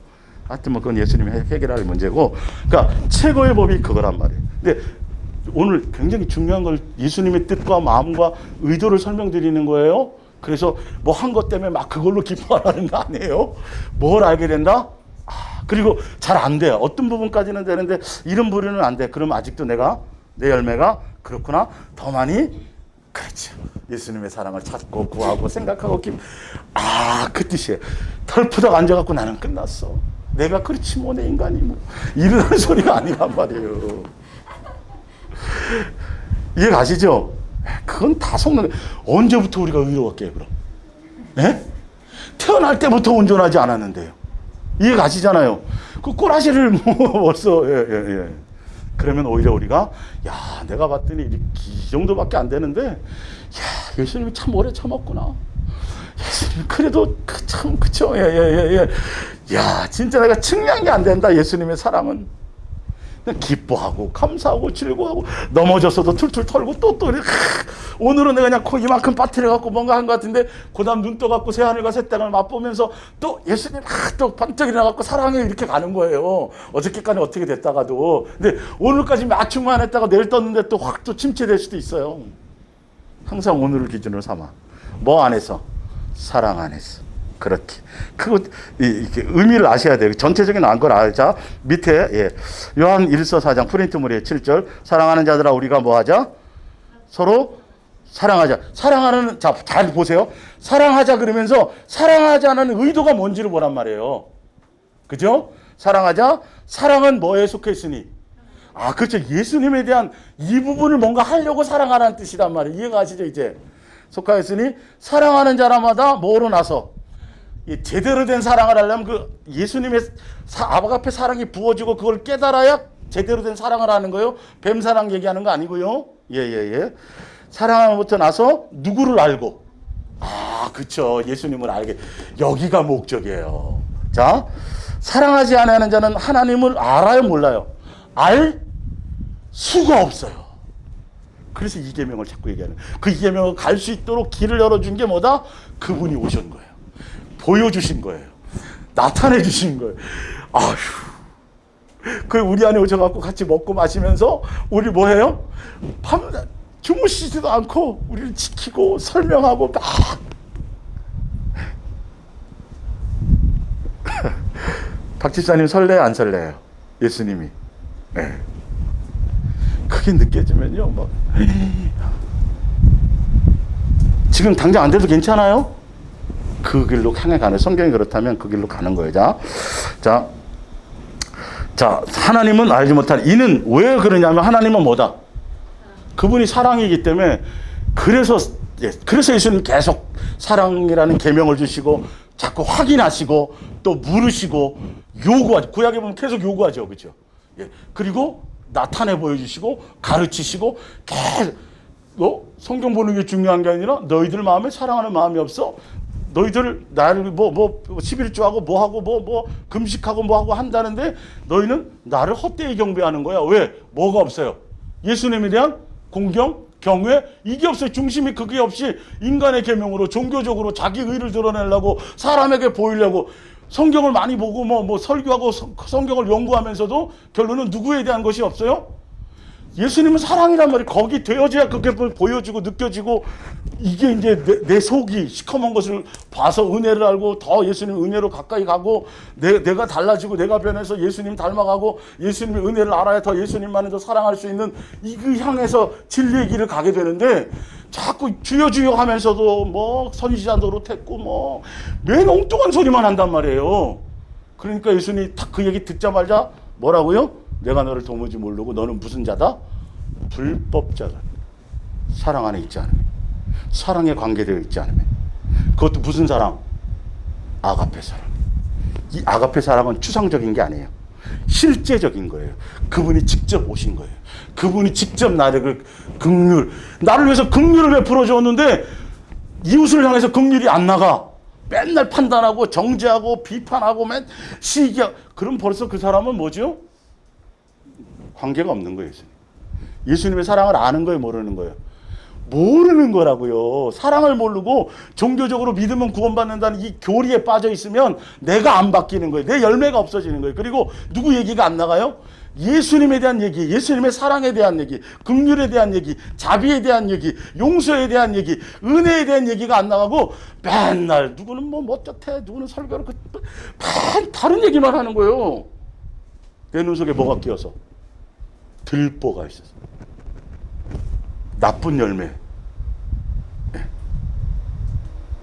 하여튼 뭐 그건 예수님이 해결할 문제고. 그러니까 최고의 법이 그거란 말이에요. 근데 오늘 굉장히 중요한 걸, 예수님의 뜻과 마음과 의도를 설명드리는 거예요. 그래서 뭐 한 것 때문에 막 그걸로 기뻐하라는 거 아니에요. 뭘 알게 된다? 그리고 잘 안 돼요. 어떤 부분까지는 되는데 이런 부분은 안 돼. 그럼 아직도 내 열매가 그렇구나. 더 많이. 그렇죠. 예수님의 사랑을 찾고 구하고 생각하고 그 뜻이에요. 털푸덕 앉아갖고 나는 끝났어. 내가 그렇지 뭐 내 인간이 뭐 이런 소리가 아니란 말이에요. 이해 가시죠? 그건 다 속는. 언제부터 우리가 의로웠게요, 그럼? 예? 태어날 때부터 온전하지 않았는데요. 이해 가시잖아요. 그 꼬라지를 뭐 벌써, 예. 그러면 오히려 우리가, 야, 내가 봤더니 이 정도밖에 안 되는데, 야, 예수님이 참 오래 참았구나. 예수님, 그래도 참, 그쵸? 예. 야, 진짜 내가 측량이 안 된다, 예수님의 사랑은. 그냥 기뻐하고, 감사하고, 즐거워하고, 넘어졌어도 툴툴 털고, 또, 오늘은 내가 그냥 코 이만큼 빠뜨려갖고 뭔가 한 것 같은데, 그 다음 눈 떠갖고 새하늘과 새 땅을 맛보면서 또 예수님 또 번쩍 일어나갖고 사랑해 이렇게 가는 거예요. 어저께까지 어떻게 됐다가도. 근데 오늘까지 맞춤만 했다가 내일 떴는데 또 확 또 침체될 수도 있어요. 항상 오늘을 기준으로 삼아. 뭐 안에서? 사랑 안에서. 그렇게. 그거, 이렇게 의미를 아셔야 돼요. 전체적인 걸 알자. 밑에, 예. 요한 1서 4장 프린트물에 7절. 사랑하는 자들아, 우리가 뭐 하자? 서로 사랑하자. 사랑하는, 자, 잘 보세요. 사랑하자 그러면서 사랑하자는 의도가 뭔지를 보란 말이에요. 그죠? 사랑하자. 사랑은 뭐에 속해 있으니? 아, 그렇죠. 예수님에 대한 이 부분을 뭔가 하려고 사랑하라는 뜻이란 말이에요. 이해가 가시죠, 이제? 속하였으니 사랑하는 자라마다 뭐로 나서? 제대로 된 사랑을 하려면 그 예수님의 아바 앞에 사랑이 부어지고 그걸 깨달아야 제대로 된 사랑을 하는 거예요. 뱀 사랑 얘기하는 거 아니고요. 예. 사랑하면부터 나서 누구를 알고. 아, 그쵸. 예수님을 알게. 여기가 목적이에요. 자, 사랑하지 않는 자는 하나님을 알아요, 몰라요? 알 수가 없어요. 그래서 이 계명을 자꾸 얘기하는. 그 이 계명을 갈 수 있도록 길을 열어준 게 뭐다? 그분이 오신 거예요. 보여주신 거예요. 나타내 주신 거예요. 아휴. 그 우리 안에 오셔갖고 같이 먹고 마시면서 우리 뭐 해요? 밤 주무시지도 않고 우리를 지키고 설명하고 막. 박 집사님 설레 안 설레요? 예수님이. 네. 그게 느껴지면요. 막. 지금 당장 안 돼도 괜찮아요? 그 길로 향해 가는, 성경이 그렇다면 그 길로 가는 거예요. 자, 하나님은 알지 못한 이는 왜 그러냐면 하나님은 뭐다? 그분이 사랑이기 때문에 그래서 예수님 계속 사랑이라는 계명을 주시고 자꾸 확인하시고 또 물으시고 요구하죠. 구약에 보면 계속 요구하죠. 그렇죠? 예. 그리고 나타내 보여주시고 가르치시고 계속 성경 보는 게 중요한 게 아니라 너희들 마음에 사랑하는 마음이 없어? 너희들 나를 11조하고 뭐하고 금식하고 뭐하고 한다는데 너희는 나를 헛되이 경배하는 거야. 왜? 뭐가 없어요? 예수님에 대한 공경, 경외 이게 없어요. 중심이 그게 없이 인간의 계명으로 종교적으로 자기 의를 드러내려고 사람에게 보이려고 성경을 많이 보고 뭐 설교하고 성경을 연구하면서도 결론은 누구에 대한 것이 없어요? 예수님은 사랑이란 말이 거기 되어져야 그게 보여지고 느껴지고 이게 이제 내 속이 시커먼 것을 봐서 은혜를 알고 더 예수님 은혜로 가까이 가고 내가 달라지고 내가 변해서 예수님 닮아가고 예수님의 은혜를 알아야 더 예수님만을 더 사랑할 수 있는 그 향해서 진리의 길을 가게 되는데 자꾸 주여 하면서도 뭐 선지자 노릇했고 뭐 맨 엉뚱한 소리만 한단 말이에요. 그러니까 예수님이 딱 그 얘기 듣자마자 뭐라고요? 내가 너를 도무지 모르고 너는 무슨 자다? 불법자다. 사랑 안에 있지 않으면. 사랑에 관계되어 있지 않으면. 그것도 무슨 사랑? 아가페 사랑. 이 아가페 사랑은 추상적인 게 아니에요. 실제적인 거예요. 그분이 직접 오신 거예요. 그분이 직접 나를 나를 위해서 긍휼을 베풀어 줬는데 이웃을 향해서 긍휼이 안 나가. 맨날 판단하고 정죄하고 비판하고 시기하고. 그럼 벌써 그 사람은 뭐죠? 관계가 없는 거예요. 예수님의 사랑을 아는 거예요, 모르는 거예요? 모르는 거라고요. 사랑을 모르고 종교적으로 믿으면 구원받는다는 이 교리에 빠져 있으면 내가 안 바뀌는 거예요. 내 열매가 없어지는 거예요. 그리고 누구 얘기가 안 나가요? 예수님에 대한 얘기, 예수님의 사랑에 대한 얘기, 긍휼에 대한 얘기, 자비에 대한 얘기, 용서에 대한 얘기, 은혜에 대한 얘기가 안 나가고 맨날 누구는 뭐 어떻대, 누구는 설교를 다른 얘기만 하는 거예요. 내 눈 속에 뭐가 끼어서? 들보가 있어서. 나쁜 열매.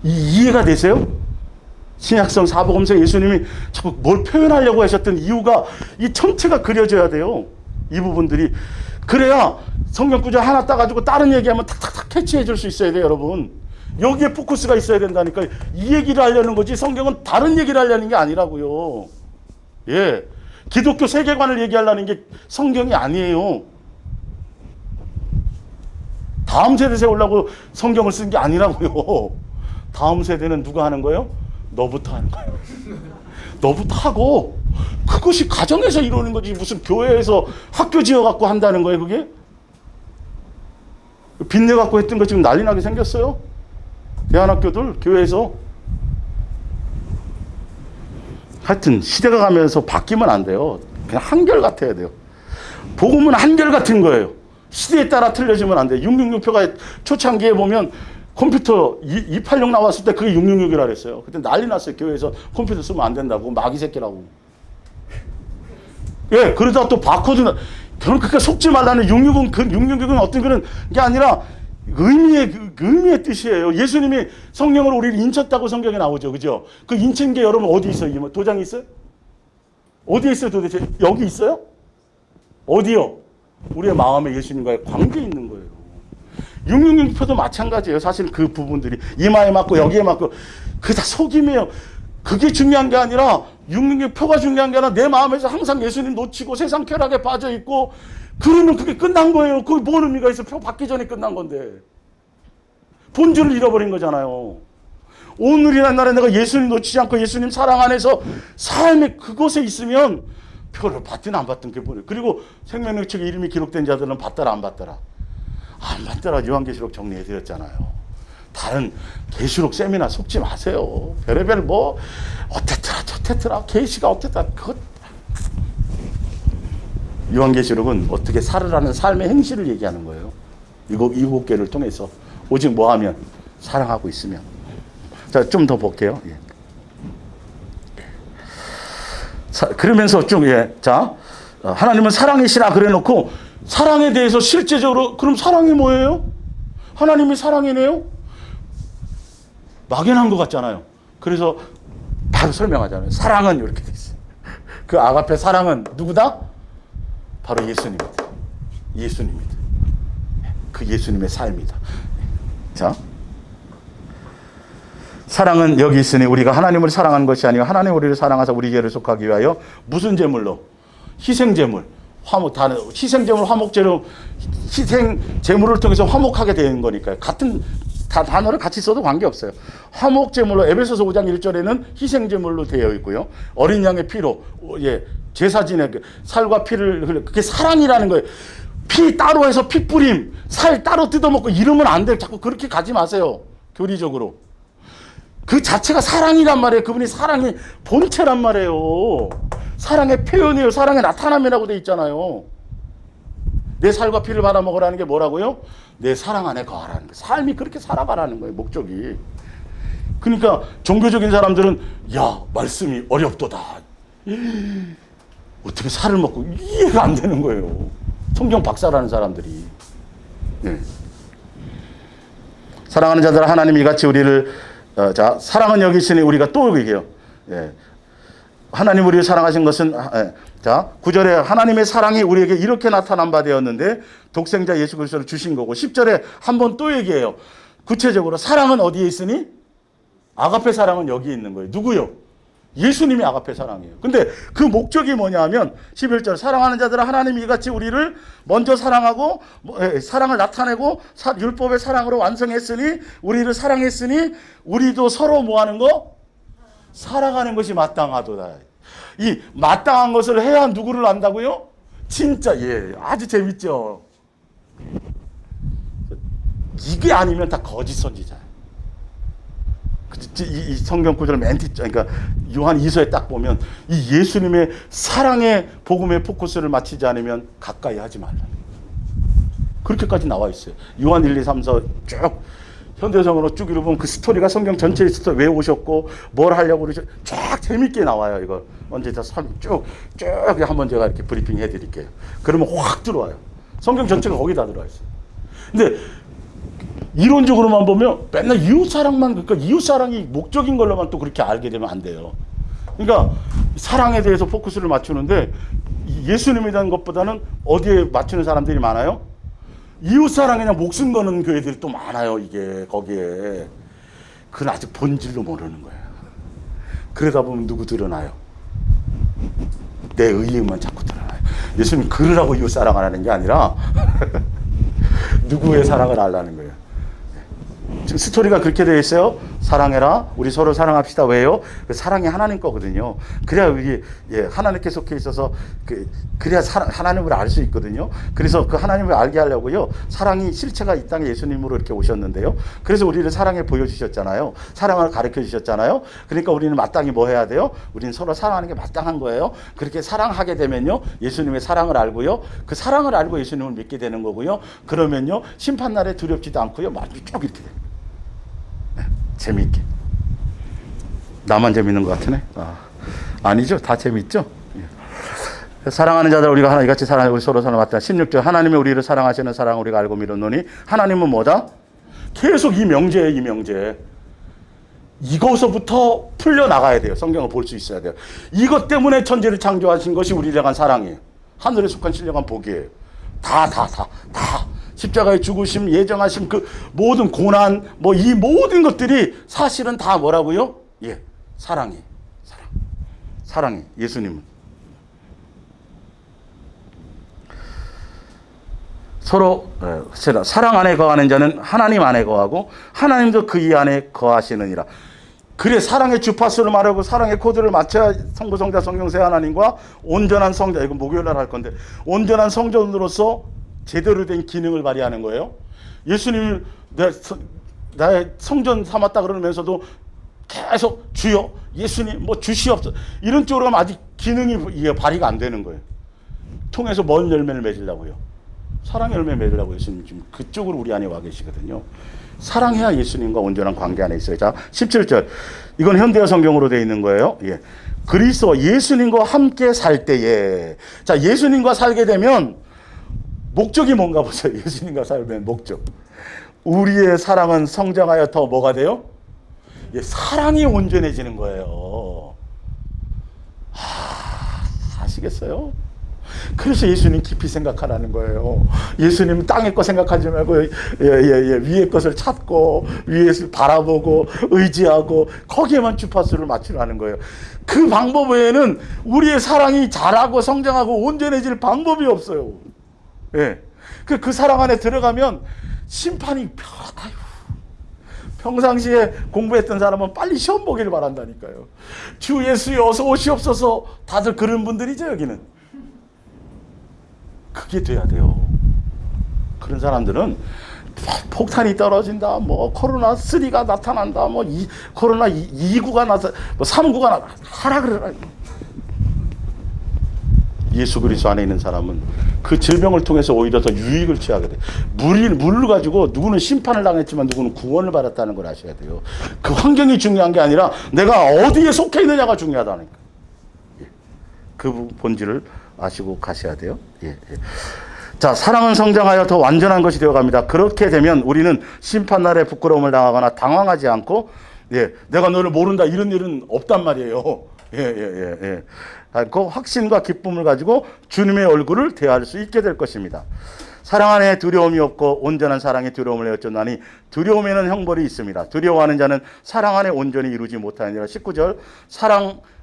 이해가 되세요? 신약성 사복음서 예수님이 자꾸 뭘 표현하려고 하셨던 이유가 이 전체가 그려져야 돼요. 이 부분들이. 그래야 성경 구절 하나 따가지고 다른 얘기하면 탁탁탁 캐치해 줄 수 있어야 돼요, 여러분. 여기에 포커스가 있어야 된다니까. 이 얘기를 하려는 거지 성경은 다른 얘기를 하려는 게 아니라고요. 예, 기독교 세계관을 얘기하려는 게 성경이 아니에요. 다음 세대 세우려고 성경을 쓴 게 아니라고요. 다음 세대는 누가 하는 거예요? 너부터 하는 거예요. 너부터 하고, 그것이 가정에서 이루는 거지 무슨 교회에서 학교 지어갖고 한다는 거예요, 그게? 빚내갖고 했던 거 지금 난리 나게 생겼어요. 대안학교들 교회에서. 하여튼 시대가 가면서 바뀌면 안 돼요. 그냥 한결 같아야 돼요. 복음은 한결 같은 거예요. 시대에 따라 틀려지면 안 돼요. 666표가 초창기에 보면 컴퓨터 286 나왔을 때 그게 666이라 그랬어요. 그때 난리 났어요. 교회에서 컴퓨터 쓰면 안 된다고. 마귀 새끼라고. 예, 그러다 또 바코드, 그러니까 속지 말라는 666은 어떤 그런 게 아니라 의미의 뜻이에요. 예수님이 성령으로 우리를 인쳤다고 성경에 나오죠. 그죠? 그 인친 게 여러분 어디 있어요? 도장이 있어요? 어디에 있어요 도대체? 여기 있어요? 어디요? 우리의 마음에 예수님과의 관계에 있는 거예요. 666표도 마찬가지예요. 사실 그 부분들이 이마에 맞고 여기에 맞고 그게 다 속임이에요. 그게 중요한 게 아니라 666표가 중요한 게 아니라 내 마음에서 항상 예수님 놓치고 세상 쾌락에 빠져 있고 그러면 그게 끝난 거예요. 그게 뭔 의미가 있어? 표 받기 전에 끝난 건데. 본질을 잃어버린 거잖아요. 오늘이란 날에 내가 예수님 놓치지 않고 예수님 사랑 안에서 삶의 그곳에 있으면 표를 받든 안 받든 그게 뭐예요. 그리고 생명력책에 이름이 기록된 자들은 받더라 안 받더라. 안 받더라. 요한계시록 정리해드렸잖아요. 다른 계시록 세미나 속지 마세요. 별의별 뭐 어땠더라 저땠더라 계시가 어땠더라 그것. 요한계시록은 어떻게 살으라는 삶의 행실을 얘기하는 거예요. 일곱 개를 통해서 오직 뭐하면 사랑하고 있으면. 자, 좀 더 볼게요. 예. 그러면서 쭉 자, 하나님은 사랑이시라 그래놓고 사랑에 대해서 실제적으로 그럼 사랑이 뭐예요? 하나님이 사랑이네요? 막연한 것 같잖아요. 그래서 바로 설명하잖아요. 사랑은 이렇게 돼 있어요. 그 아가페 사랑은 누구다? 바로 예수님이다. 예수님이다. 그 예수님의 삶이다. 자, 사랑은 여기 있으니 우리가 하나님을 사랑한 것이 아니고 하나님 우리를 사랑하사 우리 죄를 속하기 위하여 무슨 제물로? 희생제물, 희생제물, 화목제로 희생제물을 통해서 화목하게 되는 거니까요. 같은 단어를 같이 써도 관계없어요. 화목제물로 에베소서 5장 1절에는 희생제물로 되어 있고요. 어린 양의 피로 제사진의 살과 피를 그게 사랑이라는 거예요. 피 따로 해서 피 뿌림, 살 따로 뜯어먹고 이러면 안 돼요. 자꾸 그렇게 가지 마세요. 교리적으로. 그 자체가 사랑이란 말이에요. 그분이 사랑의 본체란 말이에요. 사랑의 표현이에요. 사랑의 나타남이라고 돼 있잖아요. 내 살과 피를 받아먹으라는 게 뭐라고요? 내 사랑 안에 거하라는 거예요. 삶이 그렇게 살아가라는 거예요. 목적이. 그러니까 종교적인 사람들은 야 말씀이 어렵도다. 어떻게 살을 먹고 이해가 안 되는 거예요. 성경 박사라는 사람들이. 네. 사랑하는 자들아 하나님이 이같이 우리를 자 사랑은 여기 있으니 우리가 또 얘기해요. 예. 하나님 우리를 사랑하신 것은 자 9절에 하나님의 사랑이 우리에게 이렇게 나타난 바 되었는데 독생자 예수 그리스도를 주신 거고 10절에 한 번 또 얘기해요. 구체적으로 사랑은 어디에 있으니? 아가페 사랑은 여기 있는 거예요. 누구요? 예수님이 아가페 사랑이에요. 근데 그 목적이 뭐냐 하면 11절 사랑하는 자들은 하나님이 이같이 우리를 먼저 사랑하고 사랑을 나타내고 율법의 사랑으로 완성했으니 우리를 사랑했으니 우리도 서로 뭐 하는 거? 살아가는 것이 마땅하도다. 이 마땅한 것을 해야 누구를 안다고요? 진짜 아주 재밌죠. 이게 아니면 다 거짓 선지자예요. 이 성경 구절 맨 뒤, 그러니까 요한 2서에 딱 보면 이 예수님의 사랑의 복음의 포커스를 맞추지 않으면 가까이 하지 말라. 그렇게까지 나와 있어요. 요한 1, 2, 3, 4 쭉 현대성으로 쭉 읽어보면 그 스토리가 성경 전체의 스토리 왜 오셨고 뭘 하려고 그러죠. 쫙 재밌게 나와요. 이거 언제 다 쭉 한번 제가 이렇게 브리핑 해드릴게요. 그러면 확 들어와요. 성경 전체가 거기 다 들어와 있어요. 근데 이론적으로만 보면 맨날 이웃사랑만, 그러니까 이웃사랑이 목적인 걸로만 또 그렇게 알게 되면 안 돼요. 그러니까 사랑에 대해서 포커스를 맞추는데 예수님에 대한 것보다는 어디에 맞추는 사람들이 많아요? 이웃사랑이냐 목숨 거는 교회들이 또 많아요. 이게 거기에. 그건 아직 본질로 모르는 거예요. 그러다 보면 누구 드러나요? 내 의의만 자꾸 드러나요. 예수님 그러라고 이웃사랑하라는 게 아니라 누구의 사랑을 알라는 거예요. 지금 스토리가 그렇게 되어 있어요. 사랑해라. 우리 서로 사랑합시다. 왜요? 그 사랑이 하나님 거거든요. 그래야 우리 하나님께 속해 있어서 그래야 하나님을 알 수 있거든요. 그래서 그 하나님을 알게 하려고요. 사랑이 실체가 이 땅에 예수님으로 이렇게 오셨는데요. 그래서 우리를 사랑해 보여주셨잖아요. 사랑을 가르쳐 주셨잖아요. 그러니까 우리는 마땅히 뭐 해야 돼요? 우리는 서로 사랑하는 게 마땅한 거예요. 그렇게 사랑하게 되면요. 예수님의 사랑을 알고요. 그 사랑을 알고 예수님을 믿게 되는 거고요. 그러면요. 심판날에 두렵지도 않고요. 말이 쭉 이렇게 돼요. 재미있게. 나만 재밌는 것 같으네. 아니죠. 다 재밌죠. 사랑하는 자들 우리가 이같이 사랑하고 서로 사랑 맞다. 16절 하나님이 우리를 사랑하시는 사랑을 우리가 알고 믿었노니 하나님은 뭐다? 계속 이 명제예요. 이 명제. 이거서부터 풀려나가야 돼요. 성경을 볼 수 있어야 돼요. 이것 때문에 천지를 창조하신 것이 우리를 향한 사랑이에요. 하늘에 속한 신령한 복이에요. 다. 십자가의 죽으심, 예정하심, 그 모든 고난, 뭐 이 모든 것들이 사실은 다 뭐라고요? 사랑이. 예수님은. 서로 사랑 안에 거하는 자는 하나님 안에 거하고 하나님도 그이 안에 거하시느니라. 그래 사랑의 주파수를 말하고 사랑의 코드를 맞춰야 성부, 성자, 성령세 하나님과 온전한 성자, 이건 목요일날 할 건데 온전한 성전으로서 제대로 된 기능을 발휘하는 거예요. 예수님을 나의 성전 삼았다 그러면서도 계속 주여 예수님 뭐 주시옵소서 이런 쪽으로 하면 아직 기능이 발휘가 안 되는 거예요. 통해서 뭔 열매를 맺으려고요? 사랑의 열매 맺으려고 예수님 지금 그쪽으로 우리 안에 와 계시거든요. 사랑해야 예수님과 온전한 관계 안에 있어요. 자 17절 이건 현대어 성경으로 되어 있는 거예요. 그리스도 예수님과 함께 살 때에 자 예수님과 살게 되면 목적이 뭔가 보세요. 예수님과 살면 목적. 우리의 사랑은 성장하여 더 뭐가 돼요? 사랑이 온전해지는 거예요. 아시겠어요? 그래서 예수님 깊이 생각하라는 거예요. 예수님 땅의 거 생각하지 말고 위의 것을 찾고 위에서 바라보고 의지하고 거기에만 주파수를 맞추라는 거예요. 그 방법 외에는 우리의 사랑이 자라고 성장하고 온전해질 방법이 없어요. 그 사랑 안에 들어가면 심판이 편하다요. 평상시에 공부했던 사람은 빨리 시험 보기를 바란다니까요. 주 예수여 어서 오시옵소서 다들 그런 분들이죠 여기는. 그게 돼야 돼요. 그런 사람들은 폭탄이 떨어진다, 뭐 코로나3가 나타난다, 뭐 코로나2구가 나타, 뭐 3구가 하라 그러라. 예수 그리스도 안에 있는 사람은 그 질병을 통해서 오히려 더 유익을 취하게 돼. 물을 가지고 누구는 심판을 당했지만 누구는 구원을 받았다는 걸 아셔야 돼요. 그 환경이 중요한 게 아니라 내가 어디에 속해 있느냐가 중요하다니까. 그 본질을 아시고 가셔야 돼요. 자, 사랑은 성장하여 더 완전한 것이 되어갑니다. 그렇게 되면 우리는 심판날에 부끄러움을 당하거나 당황하지 않고 내가 너를 모른다 이런 일은 없단 말이에요. 그 확신과 기쁨을 가지고 주님의 얼굴을 대할 수 있게 될 것입니다. 사랑 안에 두려움이 없고 온전한 사랑의 두려움을 내어쫓나니 두려움에는 형벌이 있습니다. 두려워하는 자는 사랑 안에 온전히 이루지 못하느니라. 19절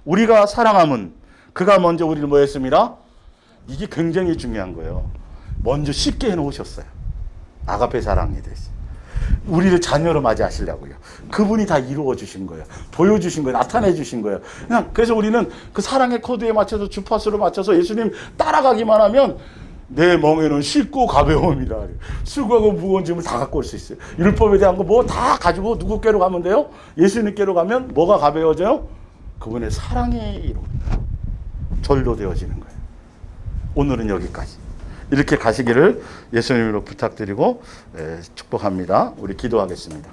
우리가 사랑함은 그가 먼저 우리를 뭐 했습니다? 이게 굉장히 중요한 거예요. 먼저 쉽게 해놓으셨어요. 아가페 사랑이 됐어요. 우리를 자녀로 맞이하시려고요. 그분이 다 이루어 주신 거예요. 보여주신 거예요. 나타내 주신 거예요. 그래서 우리는 그 사랑의 코드에 맞춰서 주파수를 맞춰서 예수님 따라가기만 하면 내 멍에는 쉽고 가벼움이라. 수고하고 무거운 짐을 다 갖고 올 수 있어요. 율법에 대한 거 뭐 다 가지고 누구께로 가면 돼요? 예수님께로 가면 뭐가 가벼워져요? 그분의 사랑이 이루어집니다. 절로 되어지는 거예요. 오늘은 여기까지. 이렇게 가시기를 예수님으로 부탁드리고 축복합니다. 우리 기도하겠습니다.